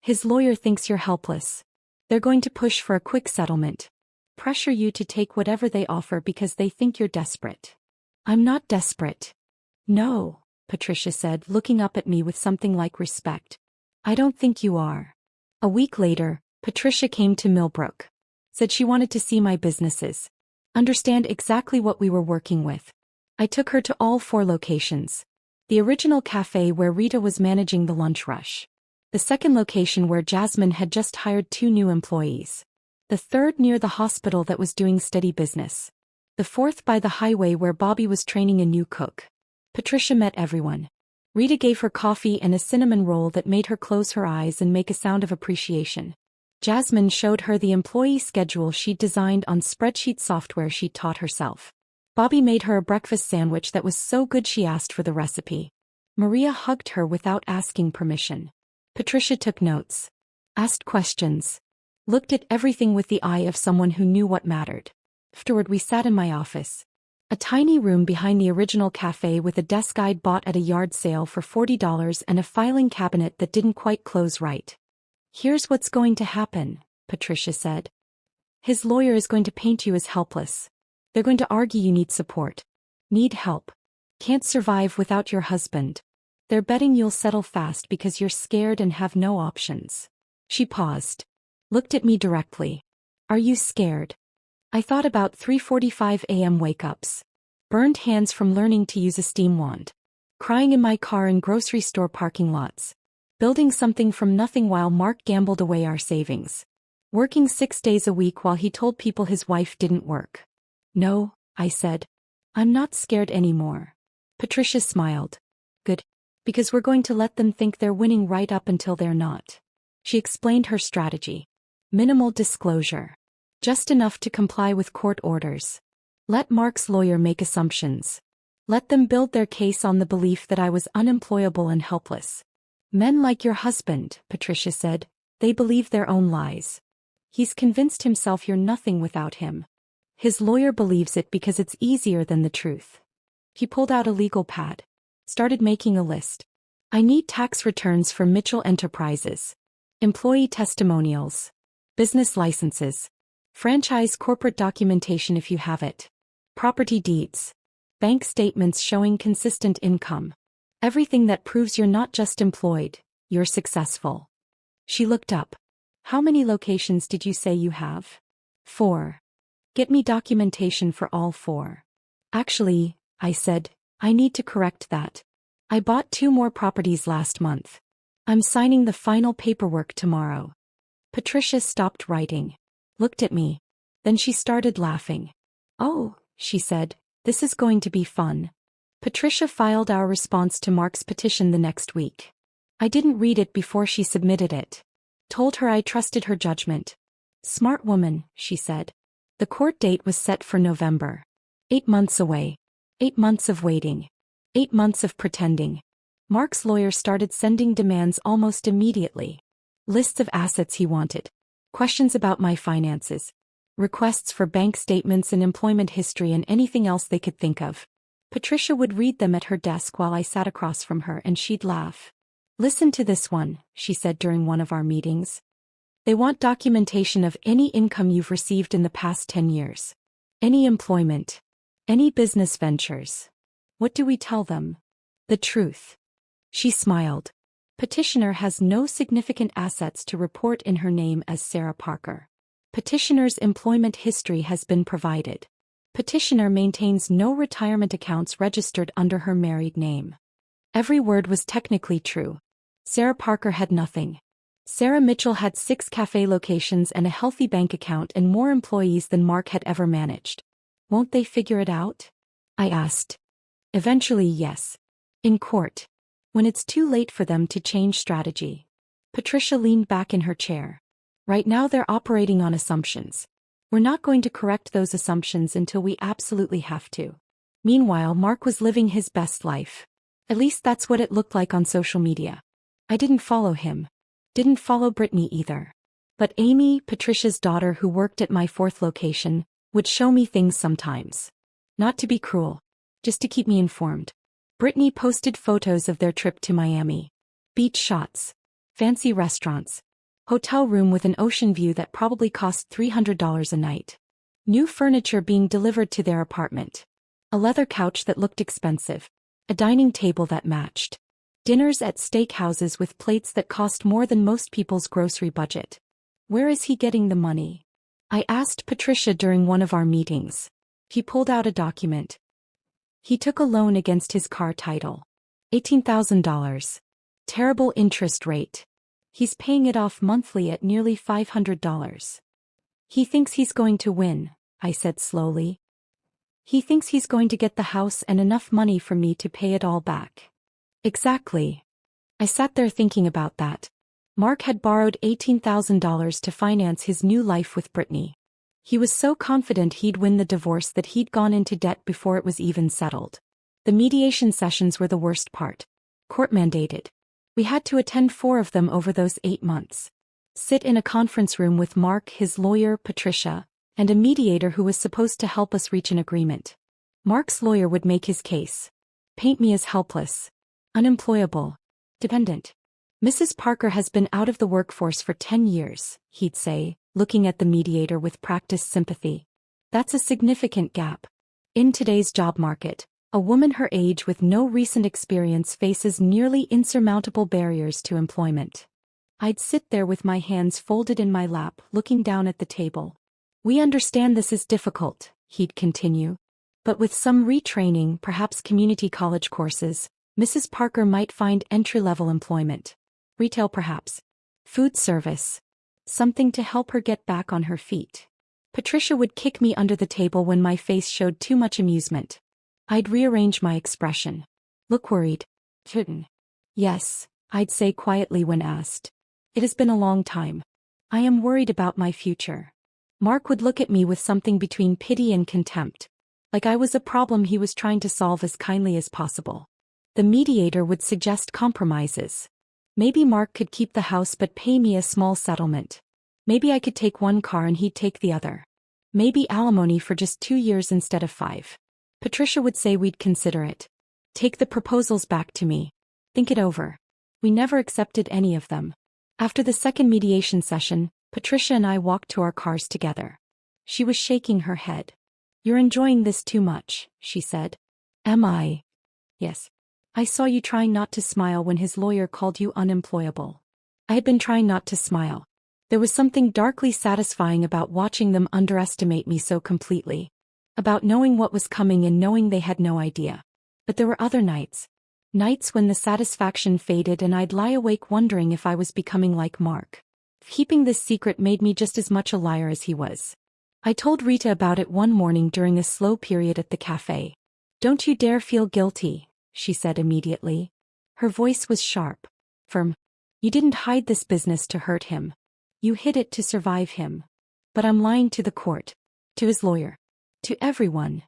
His lawyer thinks you're helpless. They're going to push for a quick settlement. Pressure you to take whatever they offer because they think you're desperate. I'm not desperate. No, Patricia said, looking up at me with something like respect. I don't think you are. A week later, Patricia came to Millbrook. Said she wanted to see my businesses. Understand exactly what we were working with. I took her to all 4 locations. The original cafe where Rita was managing the lunch rush. The second location where Jasmine had just hired 2 new employees. The third near the hospital that was doing steady business. The fourth by the highway where Bobby was training a new cook. Patricia met everyone. Rita gave her coffee and a cinnamon roll that made her close her eyes and make a sound of appreciation. Jasmine showed her the employee schedule she'd designed on spreadsheet software she'd taught herself. Bobby made her a breakfast sandwich that was so good she asked for the recipe. Maria hugged her without asking permission. Patricia took notes. Asked questions. Looked at everything with the eye of someone who knew what mattered. Afterward we sat in my office. A tiny room behind the original cafe with a desk I'd bought at a yard sale for $40 and a filing cabinet that didn't quite close right. Here's what's going to happen, Patricia said. His lawyer is going to paint you as helpless. They're going to argue you need support. Need help. Can't survive without your husband. They're betting you'll settle fast because you're scared and have no options. She paused. Looked at me directly. Are you scared? I thought about 3:45 a.m. wake-ups. Burned hands from learning to use a steam wand. Crying in my car in grocery store parking lots. Building something from nothing while Mark gambled away our savings. Working 6 days a week while he told people his wife didn't work. No, I said. I'm not scared anymore. Patricia smiled. Good. Because we're going to let them think they're winning right up until they're not. She explained her strategy. Minimal disclosure. Just enough to comply with court orders. Let Mark's lawyer make assumptions. Let them build their case on the belief that I was unemployable and helpless. Men like your husband, Patricia said, they believe their own lies. He's convinced himself you're nothing without him. His lawyer believes it because it's easier than the truth. He pulled out a legal pad. Started making a list. I need tax returns for Mitchell Enterprises. Employee testimonials. Business licenses. Franchise corporate documentation if you have it. Property deeds. Bank statements showing consistent income. Everything that proves you're not just employed, you're successful. She looked up. How many locations did you say you have? 4. Get me documentation for all 4. Actually, I said, I need to correct that. I bought 2 more properties last month. I'm signing the final paperwork tomorrow. Patricia stopped writing. Looked at me. Then she started laughing. Oh, she said, this is going to be fun. Patricia filed our response to Mark's petition the next week. I didn't read it before she submitted it. Told her I trusted her judgment. Smart woman, she said. The court date was set for November. 8 months away. 8 months of waiting. 8 months of pretending. Mark's lawyer started sending demands almost immediately. Lists of assets he wanted. Questions about my finances. Requests for bank statements and employment history and anything else they could think of. Patricia would read them at her desk while I sat across from her and she'd laugh. "Listen to this one," she said during one of our meetings. "They want documentation of any income you've received in the past 10 years. Any employment. Any business ventures." What do we tell them? The truth. She smiled. Petitioner has no significant assets to report in her name as Sarah Parker. Petitioner's employment history has been provided. Petitioner maintains no retirement accounts registered under her married name. Every word was technically true. Sarah Parker had nothing. Sarah Mitchell had 6 cafe locations and a healthy bank account and more employees than Mark had ever managed. Won't they figure it out? I asked. Eventually, yes. In court. When it's too late for them to change strategy. Patricia leaned back in her chair. Right now they're operating on assumptions. We're not going to correct those assumptions until we absolutely have to. Meanwhile, Mark was living his best life. At least that's what it looked like on social media. I didn't follow him. Didn't follow Brittany either. But Amy, Patricia's daughter who worked at my 4th location, would show me things sometimes. Not to be cruel. Just to keep me informed. Brittany posted photos of their trip to Miami. Beach shots. Fancy restaurants. Hotel room with an ocean view that probably cost $300 a night. New furniture being delivered to their apartment. A leather couch that looked expensive. A dining table that matched. Dinners at steakhouses with plates that cost more than most people's grocery budget. Where is he getting the money? I asked Patricia during one of our meetings. He pulled out a document. He took a loan against his car title. $18,000. Terrible interest rate. He's paying it off monthly at nearly $500. He thinks he's going to win, I said slowly. He thinks he's going to get the house and enough money for me to pay it all back. Exactly. I sat there thinking about that. Mark had borrowed $18,000 to finance his new life with Brittany. He was so confident he'd win the divorce that he'd gone into debt before it was even settled. The mediation sessions were the worst part. Court mandated. We had to attend 4 of them over those 8 months. Sit in a conference room with Mark, his lawyer, Patricia, and a mediator who was supposed to help us reach an agreement. Mark's lawyer would make his case. Paint me as helpless. Unemployable. Dependent. Mrs. Parker has been out of the workforce for 10 years, he'd say, looking at the mediator with practiced sympathy. That's a significant gap. In today's job market, a woman her age with no recent experience faces nearly insurmountable barriers to employment. I'd sit there with my hands folded in my lap, looking down at the table. We understand this is difficult, he'd continue. But with some retraining, perhaps community college courses, Mrs. Parker might find entry-level employment. Retail perhaps. Food service. Something to help her get back on her feet. Patricia would kick me under the table when my face showed too much amusement. I'd rearrange my expression. Look worried. Yes, I'd say quietly when asked. It has been a long time. I am worried about my future. Mark would look at me with something between pity and contempt. Like I was a problem he was trying to solve as kindly as possible. The mediator would suggest compromises. Maybe Mark could keep the house but pay me a small settlement. Maybe I could take one car and he'd take the other. Maybe alimony for just 2 years instead of 5. Patricia would say we'd consider it. Take the proposals back to me. Think it over. We never accepted any of them. After the second mediation session, Patricia and I walked to our cars together. She was shaking her head. You're enjoying this too much, she said. Am I? Yes. I saw you trying not to smile when his lawyer called you unemployable. I had been trying not to smile. There was something darkly satisfying about watching them underestimate me so completely. About knowing what was coming and knowing they had no idea. But there were other nights. Nights when the satisfaction faded and I'd lie awake wondering if I was becoming like Mark. Keeping this secret made me just as much a liar as he was. I told Rita about it one morning during a slow period at the cafe. Don't you dare feel guilty, she said immediately. Her voice was sharp, firm. You didn't hide this business to hurt him. You hid it to survive him. But I'm lying to the court, to his lawyer, to everyone.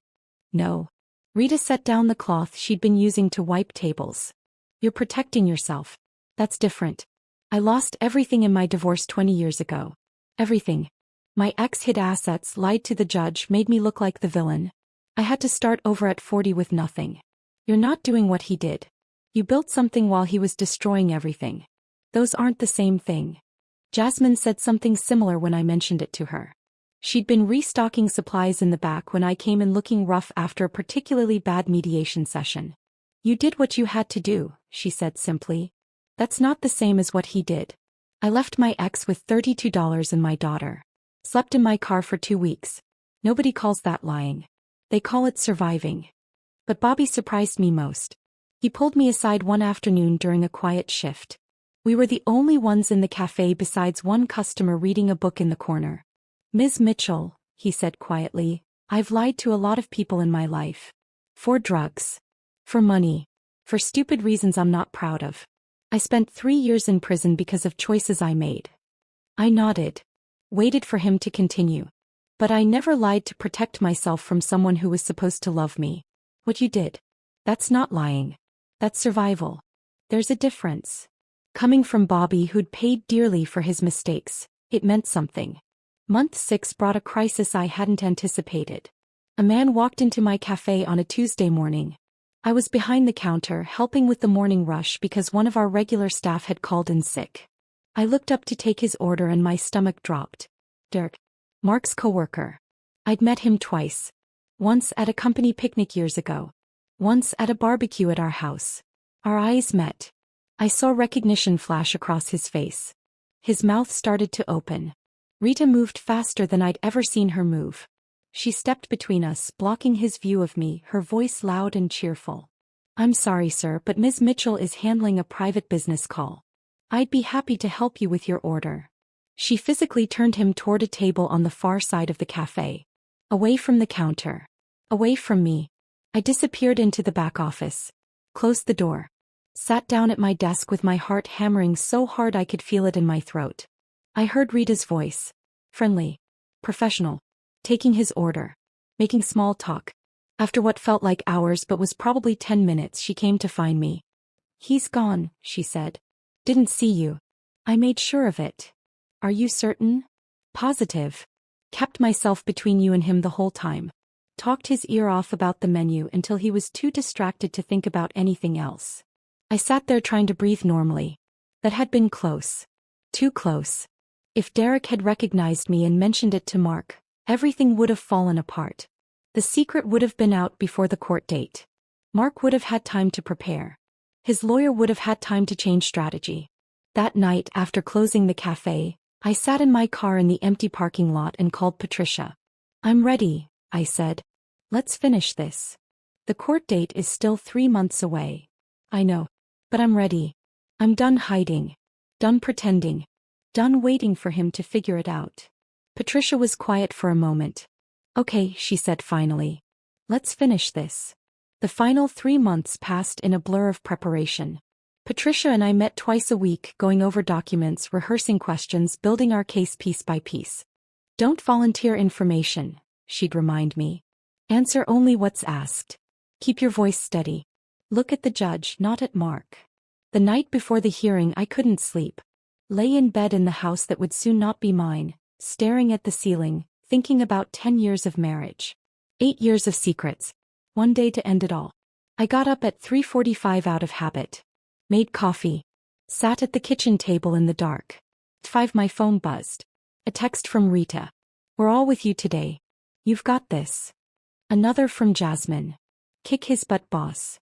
No. Rita set down the cloth she'd been using to wipe tables. You're protecting yourself. That's different. I lost everything in my divorce 20 years ago. Everything. My ex hid assets, lied to the judge, made me look like the villain. I had to start over at 40 with nothing. You're not doing what he did. You built something while he was destroying everything. Those aren't the same thing. Jasmine said something similar when I mentioned it to her. She'd been restocking supplies in the back when I came in looking rough after a particularly bad mediation session. You did what you had to do, she said simply. That's not the same as what he did. I left my ex with $32 and my daughter. Slept in my car for 2 weeks. Nobody calls that lying. They call it surviving. But Bobby surprised me most. He pulled me aside one afternoon during a quiet shift. We were the only ones in the cafe besides one customer reading a book in the corner. Ms. Mitchell, he said quietly, I've lied to a lot of people in my life. For drugs. For money. For stupid reasons I'm not proud of. I spent 3 years in prison because of choices I made. I nodded. Waited for him to continue. But I never lied to protect myself from someone who was supposed to love me. What you did. That's not lying. That's survival. There's a difference. Coming from Bobby who'd paid dearly for his mistakes, it meant something. Month 6 brought a crisis I hadn't anticipated. A man walked into my cafe on a Tuesday morning. I was behind the counter helping with the morning rush because one of our regular staff had called in sick. I looked up to take his order and my stomach dropped. Dirk. Mark's coworker. I'd met him twice. Once at a company picnic years ago. Once at a barbecue at our house. Our eyes met. I saw recognition flash across his face. His mouth started to open. Rita moved faster than I'd ever seen her move. She stepped between us, blocking his view of me, her voice loud and cheerful. I'm sorry, sir, but Ms. Mitchell is handling a private business call. I'd be happy to help you with your order. She physically turned him toward a table on the far side of the cafe. Away from the counter. Away from me. I disappeared into the back office. Closed the door. Sat down at my desk with my heart hammering so hard I could feel it in my throat. I heard Rita's voice. Friendly. Professional. Taking his order. Making small talk. After what felt like hours but was probably 10 minutes, she came to find me. He's gone, she said. Didn't see you. I made sure of it. Are you certain? Positive. Kept myself between you and him the whole time. Talked his ear off about the menu until he was too distracted to think about anything else. I sat there trying to breathe normally. That had been close. Too close. If Derek had recognized me and mentioned it to Mark, everything would have fallen apart. The secret would have been out before the court date. Mark would have had time to prepare. His lawyer would have had time to change strategy. That night, after closing the cafe, I sat in my car in the empty parking lot and called Patricia. I'm ready, I said. Let's finish this. The court date is still 3 months away. I know. But I'm ready. I'm done hiding. Done pretending. Done waiting for him to figure it out. Patricia was quiet for a moment. Okay, she said finally. Let's finish this. The final 3 months passed in a blur of preparation. Patricia and I met twice a week, going over documents, rehearsing questions, building our case piece by piece. Don't volunteer information, she'd remind me. Answer only what's asked. Keep your voice steady. Look at the judge, not at Mark. The night before the hearing I couldn't sleep. Lay in bed in the house that would soon not be mine, staring at the ceiling, thinking about 10 years of marriage. 8 years of secrets. One day to end it all. I got up at 3:45 out of habit. Made coffee. Sat at the kitchen table in the dark. At 5 my phone buzzed. A text from Rita. We're all with you today. You've got this. Another from Jasmine. Kick his butt, boss.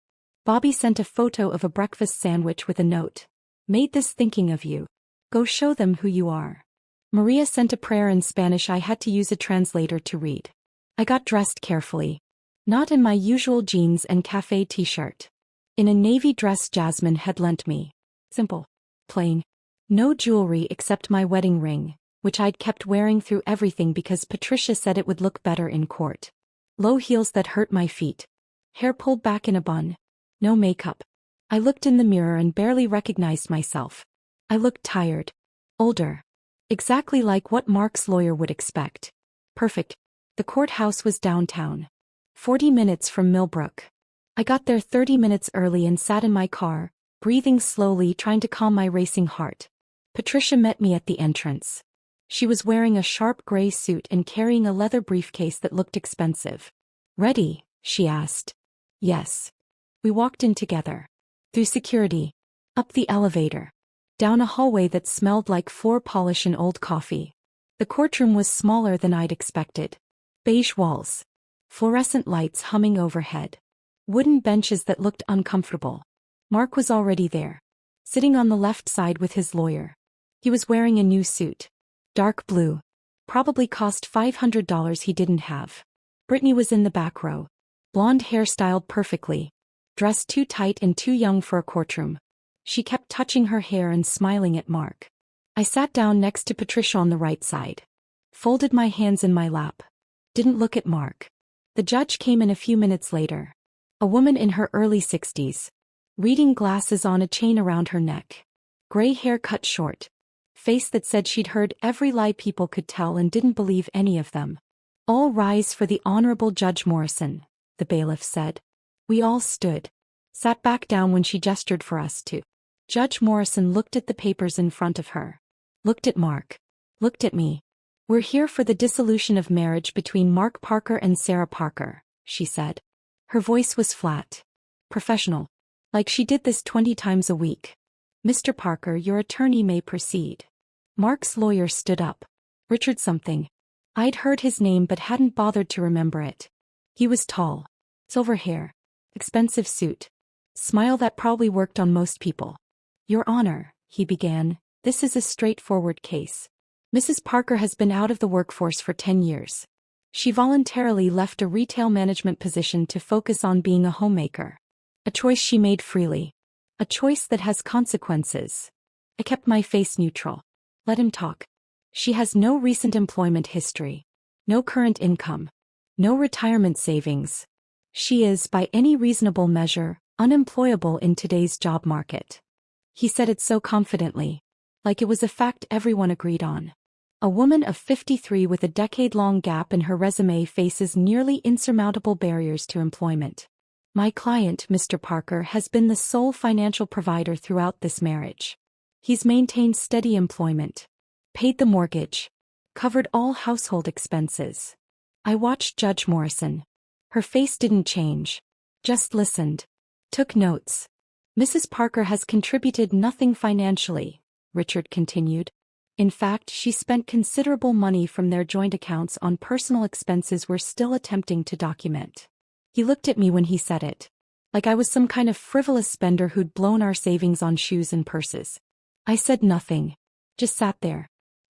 Bobby sent a photo of a breakfast sandwich with a note. Made this thinking of you. Go show them who you are. Maria sent a prayer in Spanish I had to use a translator to read. I got dressed carefully. Not in my usual jeans and cafe t-shirt. In a navy dress Jasmine had lent me. Simple. Plain. No jewelry except my wedding ring, which I'd kept wearing through everything because Patricia said it would look better in court. Low heels that hurt my feet. Hair pulled back in a bun. No makeup. I looked in the mirror and barely recognized myself. I looked tired. Older. Exactly like what Mark's lawyer would expect. Perfect. The courthouse was downtown. 40 minutes from Millbrook. I got there 30 minutes early and sat in my car, breathing slowly, trying to calm my racing heart. Patricia met me at the entrance. She was wearing a sharp gray suit and carrying a leather briefcase that looked expensive. Ready? She asked. Yes. We walked in together. Through security. Up the elevator. Down a hallway that smelled like floor polish and old coffee. The courtroom was smaller than I'd expected. Beige walls. Fluorescent lights humming overhead. Wooden benches that looked uncomfortable. Mark was already there. Sitting on the left side with his lawyer. He was wearing a new suit. Dark blue. Probably cost $500 he didn't have. Brittany was in the back row. Blonde hair styled perfectly. Dressed too tight and too young for a courtroom. She kept touching her hair and smiling at Mark. I sat down next to Patricia on the right side. Folded my hands in my lap. Didn't look at Mark. The judge came in a few minutes later. A woman in her early 60s. Reading glasses on a chain around her neck. Gray hair cut short. Face that said she'd heard every lie people could tell and didn't believe any of them. All rise for the Honorable Judge Morrison, the bailiff said. We all stood. Sat back down when she gestured for us to. Judge Morrison looked at the papers in front of her. Looked at Mark. Looked at me. We're here for the dissolution of marriage between Mark Parker and Sarah Parker, she said. Her voice was flat. Professional. Like she did this 20 times a week. Mr. Parker, your attorney may proceed. Mark's lawyer stood up. Richard something. I'd heard his name but hadn't bothered to remember it. He was tall. Silver hair. Expensive suit. Smile that probably worked on most people. Your Honor, he began, this is a straightforward case. Mrs. Parker has been out of the workforce for 10 years. She voluntarily left a retail management position to focus on being a homemaker. A choice she made freely. A choice that has consequences. I kept my face neutral. Let him talk. She has no recent employment history. No current income. No retirement savings. She is, by any reasonable measure, unemployable in today's job market. He said it so confidently. Like it was a fact everyone agreed on. A woman of 53 with a decade-long gap in her resume faces nearly insurmountable barriers to employment. My client, Mr. Parker, has been the sole financial provider throughout this marriage. He's maintained steady employment. Paid the mortgage. Covered all household expenses. I watched Judge Morrison. Her face didn't change. Just listened. Took notes. Mrs. Parker has contributed nothing financially, Richard continued. In fact, she spent considerable money from their joint accounts on personal expenses we're still attempting to document. He looked at me when he said it. Like I was some kind of frivolous spender who'd blown our savings on shoes and purses. I said nothing. Just sat there.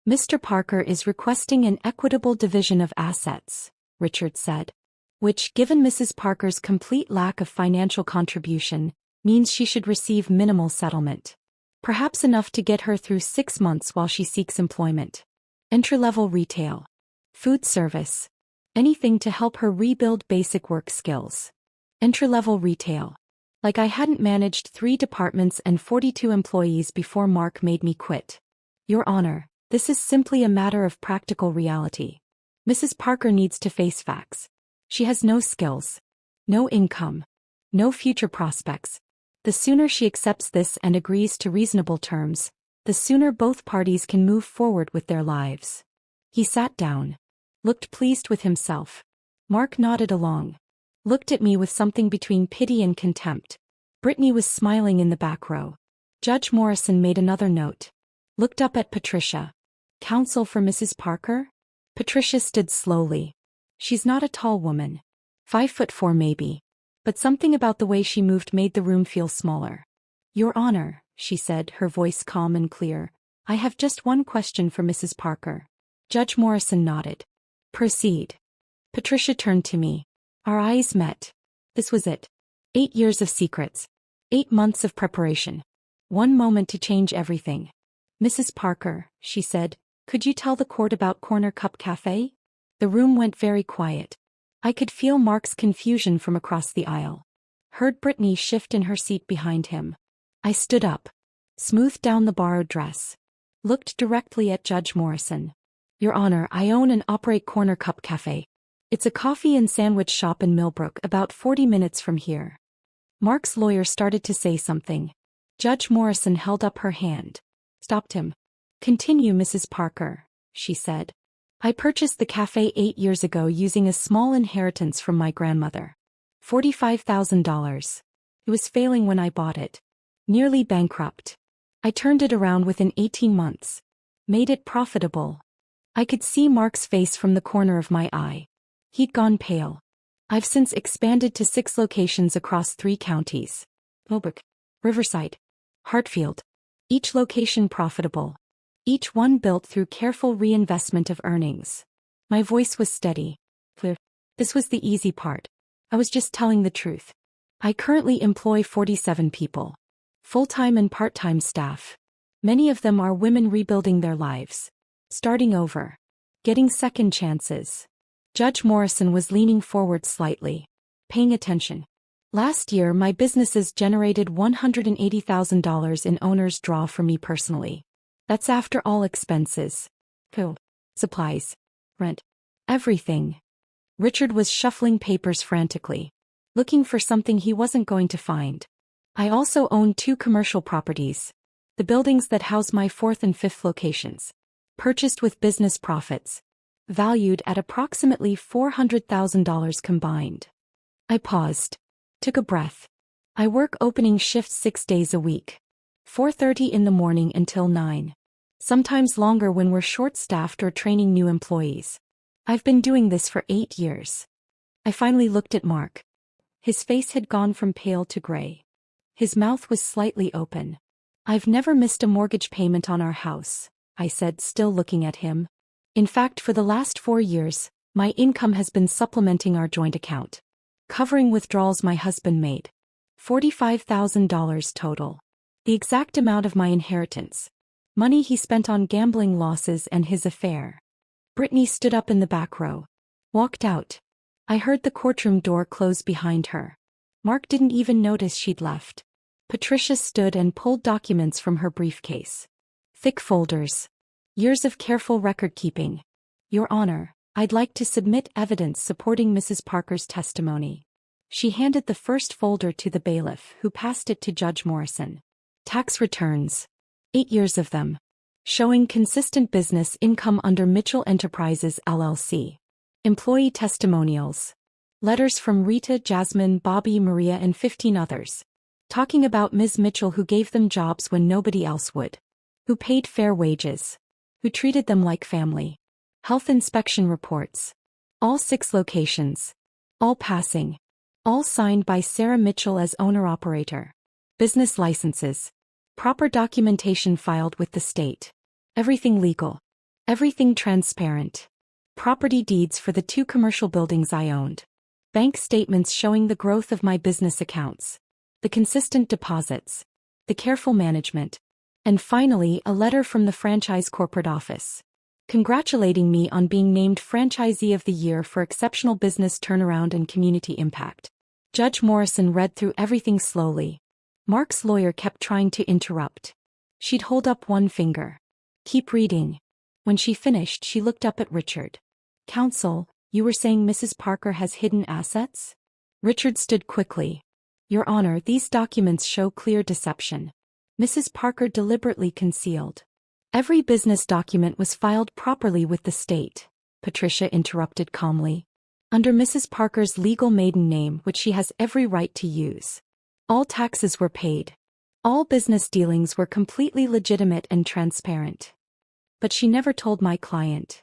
Mr. Parker is requesting an equitable division of assets, Richard said. Which, given Mrs. Parker's complete lack of financial contribution, means she should receive minimal settlement. Perhaps enough to get her through 6 months while she seeks employment. Entry-level retail. Food service. Anything to help her rebuild basic work skills. Entry-level retail. Like I hadn't managed 3 departments and 42 employees before Mark made me quit. Your Honor, this is simply a matter of practical reality. Mrs. Parker needs to face facts. She has no skills. No income. No future prospects. The sooner she accepts this and agrees to reasonable terms, the sooner both parties can move forward with their lives. He sat down. Looked pleased with himself. Mark nodded along. Looked at me with something between pity and contempt. Brittany was smiling in the back row. Judge Morrison made another note. Looked up at Patricia. Counsel for Mrs. Parker? Patricia stood slowly. She's not a tall woman. 5'4" maybe. But something about the way she moved made the room feel smaller. Your Honor, she said, her voice calm and clear, I have just one question for Mrs. Parker. Judge Morrison nodded. Proceed. Patricia turned to me. Our eyes met. This was it. 8 years of secrets. 8 months of preparation. One moment to change everything. Mrs. Parker, she said, could you tell the court about Corner Cup Cafe? The room went very quiet. I could feel Mark's confusion from across the aisle. Heard Brittany shift in her seat behind him. I stood up. Smoothed down the borrowed dress. Looked directly at Judge Morrison. Your Honor, I own and operate Corner Cup Cafe. It's a coffee and sandwich shop in Millbrook, about 40 minutes from here. Mark's lawyer started to say something. Judge Morrison held up her hand. Stopped him. Continue, Mrs. Parker, she said. I purchased the cafe 8 years ago using a small inheritance from my grandmother. $45,000. It was failing when I bought it. Nearly bankrupt. I turned it around within 18 months. Made it profitable. I could see Mark's face from the corner of my eye. He'd gone pale. I've since expanded to 6 locations across 3 counties. Lubbock, Riverside, Hartfield. Each location profitable. Each one built through careful reinvestment of earnings. My voice was steady. Clear. This was the easy part. I was just telling the truth. I currently employ 47 people. Full-time and part-time staff. Many of them are women rebuilding their lives. Starting over. Getting second chances. Judge Morrison was leaning forward slightly. Paying attention. Last year my businesses generated $180,000 in owner's draw for me personally. That's after all expenses. Food, supplies, rent, everything. Richard was shuffling papers frantically, looking for something he wasn't going to find. I also own 2 commercial properties. The buildings that house my 4th and 5th locations. Purchased with business profits. Valued at approximately $400,000 combined. I paused. Took a breath. I work opening shifts 6 days a week. 4:30 in the morning until 9. Sometimes longer when we're short-staffed or training new employees. I've been doing this for 8 years. I finally looked at Mark. His face had gone from pale to gray. His mouth was slightly open. I've never missed a mortgage payment on our house, I said, still looking at him. In fact, for the last 4 years, my income has been supplementing our joint account. Covering withdrawals my husband made. $45,000 total. The exact amount of my inheritance. Money he spent on gambling losses and his affair. Brittany stood up in the back row. Walked out. I heard the courtroom door close behind her. Mark didn't even notice she'd left. Patricia stood and pulled documents from her briefcase. Thick folders. Years of careful record-keeping. Your Honor, I'd like to submit evidence supporting Mrs. Parker's testimony. She handed the first folder to the bailiff, who passed it to Judge Morrison. Tax returns. 8 years of them. Showing consistent business income under Mitchell Enterprises, LLC. Employee testimonials. Letters from Rita, Jasmine, Bobby, Maria and 15 others. Talking about Ms. Mitchell, who gave them jobs when nobody else would. Who paid fair wages. Who treated them like family. Health inspection reports. All 6 locations. All passing. All signed by Sarah Mitchell as owner-operator. Business licenses. Proper documentation filed with the state. Everything legal. Everything transparent. Property deeds for the 2 commercial buildings I owned. Bank statements showing the growth of my business accounts. The consistent deposits. The careful management. And finally, a letter from the franchise corporate office. Congratulating me on being named Franchisee of the Year for exceptional business turnaround and community impact. Judge Morrison read through everything slowly. Mark's lawyer kept trying to interrupt. She'd hold up one finger. Keep reading. When she finished, she looked up at Richard. Counsel, you were saying Mrs. Parker has hidden assets? Richard stood quickly. Your Honor, these documents show clear deception. Mrs. Parker deliberately concealed. Every business document was filed properly with the state, Patricia interrupted calmly. Under Mrs. Parker's legal maiden name, which she has every right to use. All taxes were paid. All business dealings were completely legitimate and transparent. But she never told my client.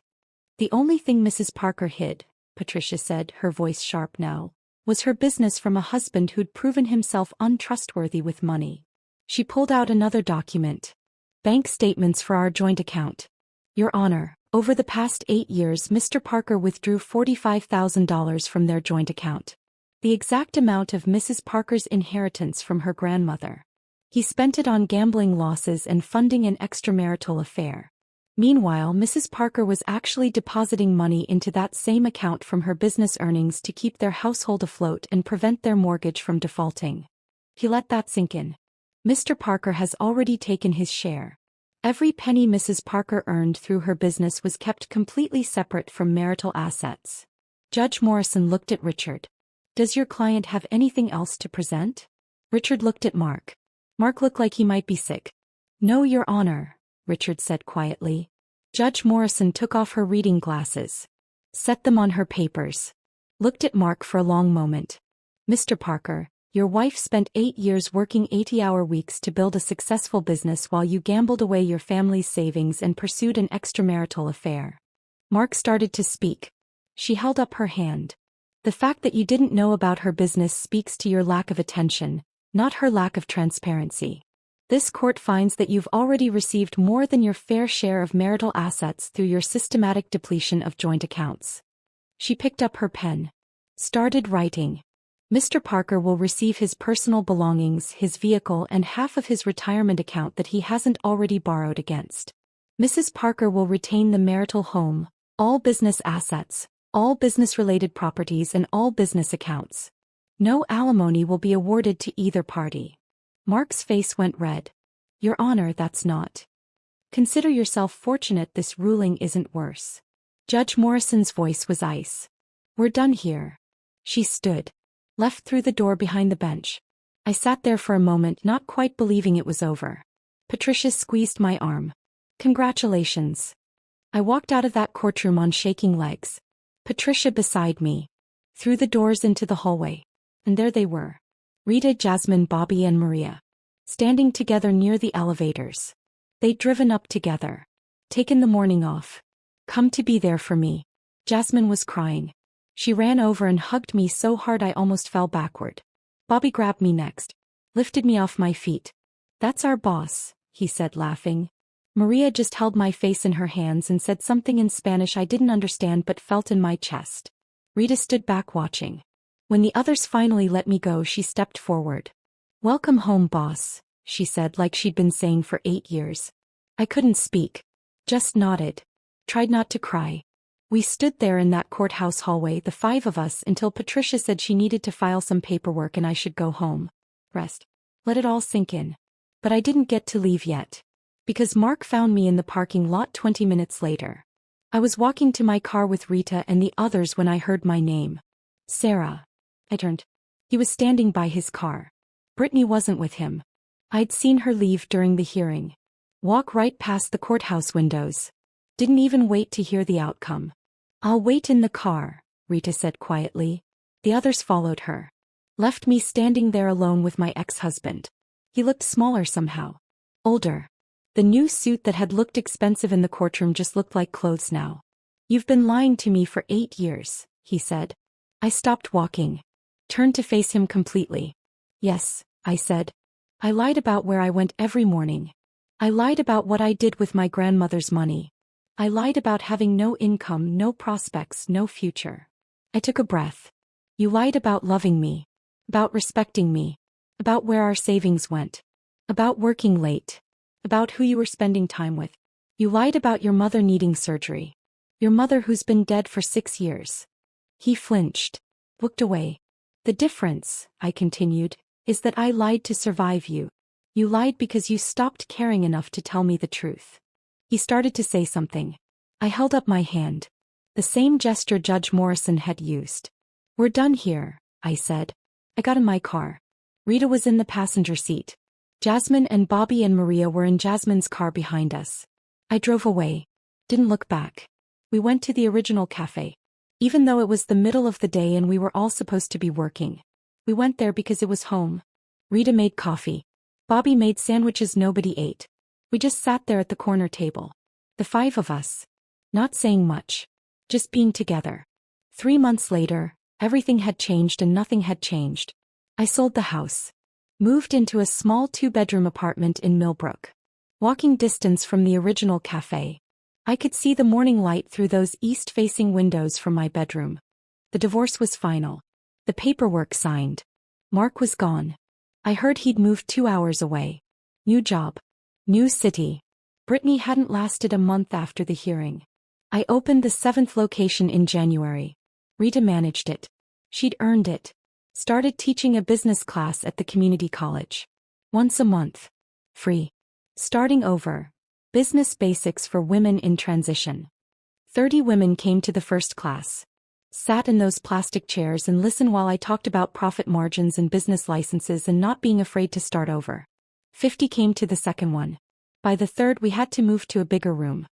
The only thing Mrs. Parker hid, Patricia said, her voice sharp now, was her business from a husband who'd proven himself untrustworthy with money. She pulled out another document. Bank statements for our joint account. Your Honor, over the past 8 years Mr. Parker withdrew $45,000 from their joint account. The exact amount of Mrs. Parker's inheritance from her grandmother. He spent it on gambling losses and funding an extramarital affair. Meanwhile, Mrs. Parker was actually depositing money into that same account from her business earnings to keep their household afloat and prevent their mortgage from defaulting. He let that sink in. Mr. Parker has already taken his share. Every penny Mrs. Parker earned through her business was kept completely separate from marital assets. Judge Morrison looked at Richard. Does your client have anything else to present? Richard looked at Mark. Mark looked like he might be sick. No, Your Honor, Richard said quietly. Judge Morrison took off her reading glasses, set them on her papers, looked at Mark for a long moment. Mr. Parker, your wife spent 8 years working 80-hour weeks to build a successful business while you gambled away your family's savings and pursued an extramarital affair. Mark started to speak. She held up her hand. The fact that you didn't know about her business speaks to your lack of attention, not her lack of transparency. This court finds that you've already received more than your fair share of marital assets through your systematic depletion of joint accounts. She picked up her pen. Started writing. Mr. Parker will receive his personal belongings, his vehicle, and half of his retirement account that he hasn't already borrowed against. Mrs. Parker will retain the marital home, all business assets, all business-related properties, and all business accounts. No alimony will be awarded to either party. Mark's face went red. Your Honor, that's not. Consider yourself fortunate this ruling isn't worse. Judge Morrison's voice was ice. We're done here. She stood, left through the door behind the bench. I sat there for a moment, not quite believing it was over. Patricia squeezed my arm. Congratulations. I walked out of that courtroom on shaking legs. Patricia beside me. Through the doors into the hallway. And there they were. Rita, Jasmine, Bobby, and Maria. Standing together near the elevators. They'd driven up together. Taken the morning off. Come to be there for me. Jasmine was crying. She ran over and hugged me so hard I almost fell backward. Bobby grabbed me next. Lifted me off my feet. That's our boss, he said, laughing. Maria just held my face in her hands and said something in Spanish I didn't understand but felt in my chest. Rita stood back watching. When the others finally let me go, she stepped forward. Welcome home, boss, she said like she'd been saying for 8 years. I couldn't speak. Just nodded. Tried not to cry. We stood there in that courthouse hallway, the 5 of us, until Patricia said she needed to file some paperwork and I should go home. Rest. Let it all sink in. But I didn't get to leave yet. Because Mark found me in the parking lot 20 minutes later. I was walking to my car with Rita and the others when I heard my name. Sarah. I turned. He was standing by his car. Brittany wasn't with him. I'd seen her leave during the hearing. Walk right past the courthouse windows. Didn't even wait to hear the outcome. I'll wait in the car, Rita said quietly. The others followed her. Left me standing there alone with my ex-husband. He looked smaller somehow. Older. The new suit that had looked expensive in the courtroom just looked like clothes now. You've been lying to me for 8 years, he said. I stopped walking. Turned to face him completely. Yes, I said. I lied about where I went every morning. I lied about what I did with my grandmother's money. I lied about having no income, no prospects, no future. I took a breath. You lied about loving me. About respecting me. About where our savings went. About working late. About who you were spending time with. You lied about your mother needing surgery. Your mother who's been dead for 6 years. He flinched. Looked away. The difference, I continued, is that I lied to survive you. You lied because you stopped caring enough to tell me the truth. He started to say something. I held up my hand. The same gesture Judge Morrison had used. We're done here, I said. I got in my car. Rita was in the passenger seat. Jasmine and Bobby and Maria were in Jasmine's car behind us. I drove away. Didn't look back. We went to the original cafe. Even though it was the middle of the day and we were all supposed to be working. We went there because it was home. Rita made coffee. Bobby made sandwiches nobody ate. We just sat there at the corner table. The 5 of us. Not saying much. Just being together. 3 months later, everything had changed and nothing had changed. I sold the house. Moved into a small 2-bedroom apartment in Millbrook. Walking distance from the original cafe. I could see the morning light through those east-facing windows from my bedroom. The divorce was final. The paperwork signed. Mark was gone. I heard he'd moved 2 hours away. New job. New city. Brittany hadn't lasted a month after the hearing. I opened the 7th location in January. Rita managed it. She'd earned it. Started teaching a business class at the community college. Once a month. Free. Starting over. Business Basics for Women in Transition. 30 women came to the first class. Sat in those plastic chairs and listened while I talked about profit margins and business licenses and not being afraid to start over. 50 came to the second one. By the third we had to move to a bigger room.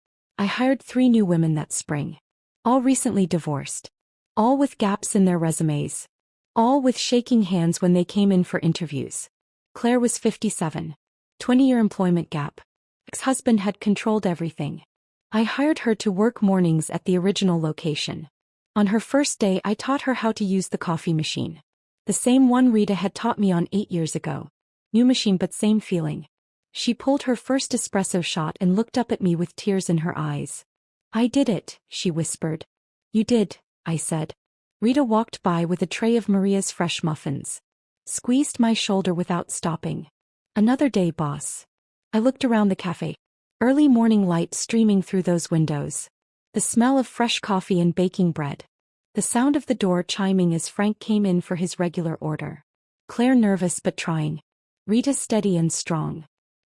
I hired 3 new women that spring. All recently divorced. All with gaps in their resumes. All with shaking hands when they came in for interviews. Claire was 57. 20-year employment gap. Ex-husband had controlled everything. I hired her to work mornings at the original location. On her first day I taught her how to use the coffee machine. The same one Rita had taught me on 8 years ago. New machine but same feeling. She pulled her first espresso shot and looked up at me with tears in her eyes. "I did it," she whispered. "You did," I said. Rita walked by with a tray of Maria's fresh muffins. Squeezed my shoulder without stopping. "Another day, boss." I looked around the cafe. Early morning light streaming through those windows. The smell of fresh coffee and baking bread. The sound of the door chiming as Frank came in for his regular order. Claire nervous but trying. Rita steady and strong.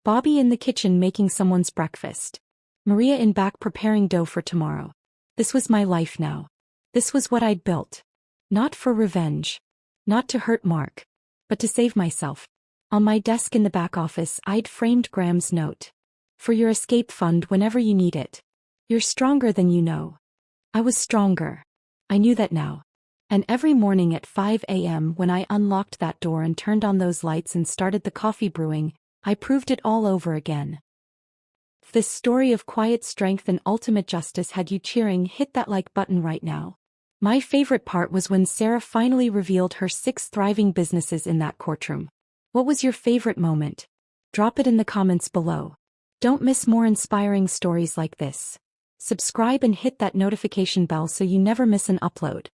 Bobby in the kitchen making someone's breakfast. Maria in back preparing dough for tomorrow. This was my life now. This was what I'd built. Not for revenge. Not to hurt Mark. But to save myself. On my desk in the back office I'd framed Graham's note. "For your escape fund whenever you need it. You're stronger than you know." I was stronger. I knew that now. And every morning at 5 a.m. when I unlocked that door and turned on those lights and started the coffee brewing, I proved it all over again. If this story of quiet strength and ultimate justice had you cheering, hit that like button right now. My favorite part was when Sarah finally revealed her 6 thriving businesses in that courtroom. What was your favorite moment? Drop it in the comments below. Don't miss more inspiring stories like this. Subscribe and hit that notification bell so you never miss an upload.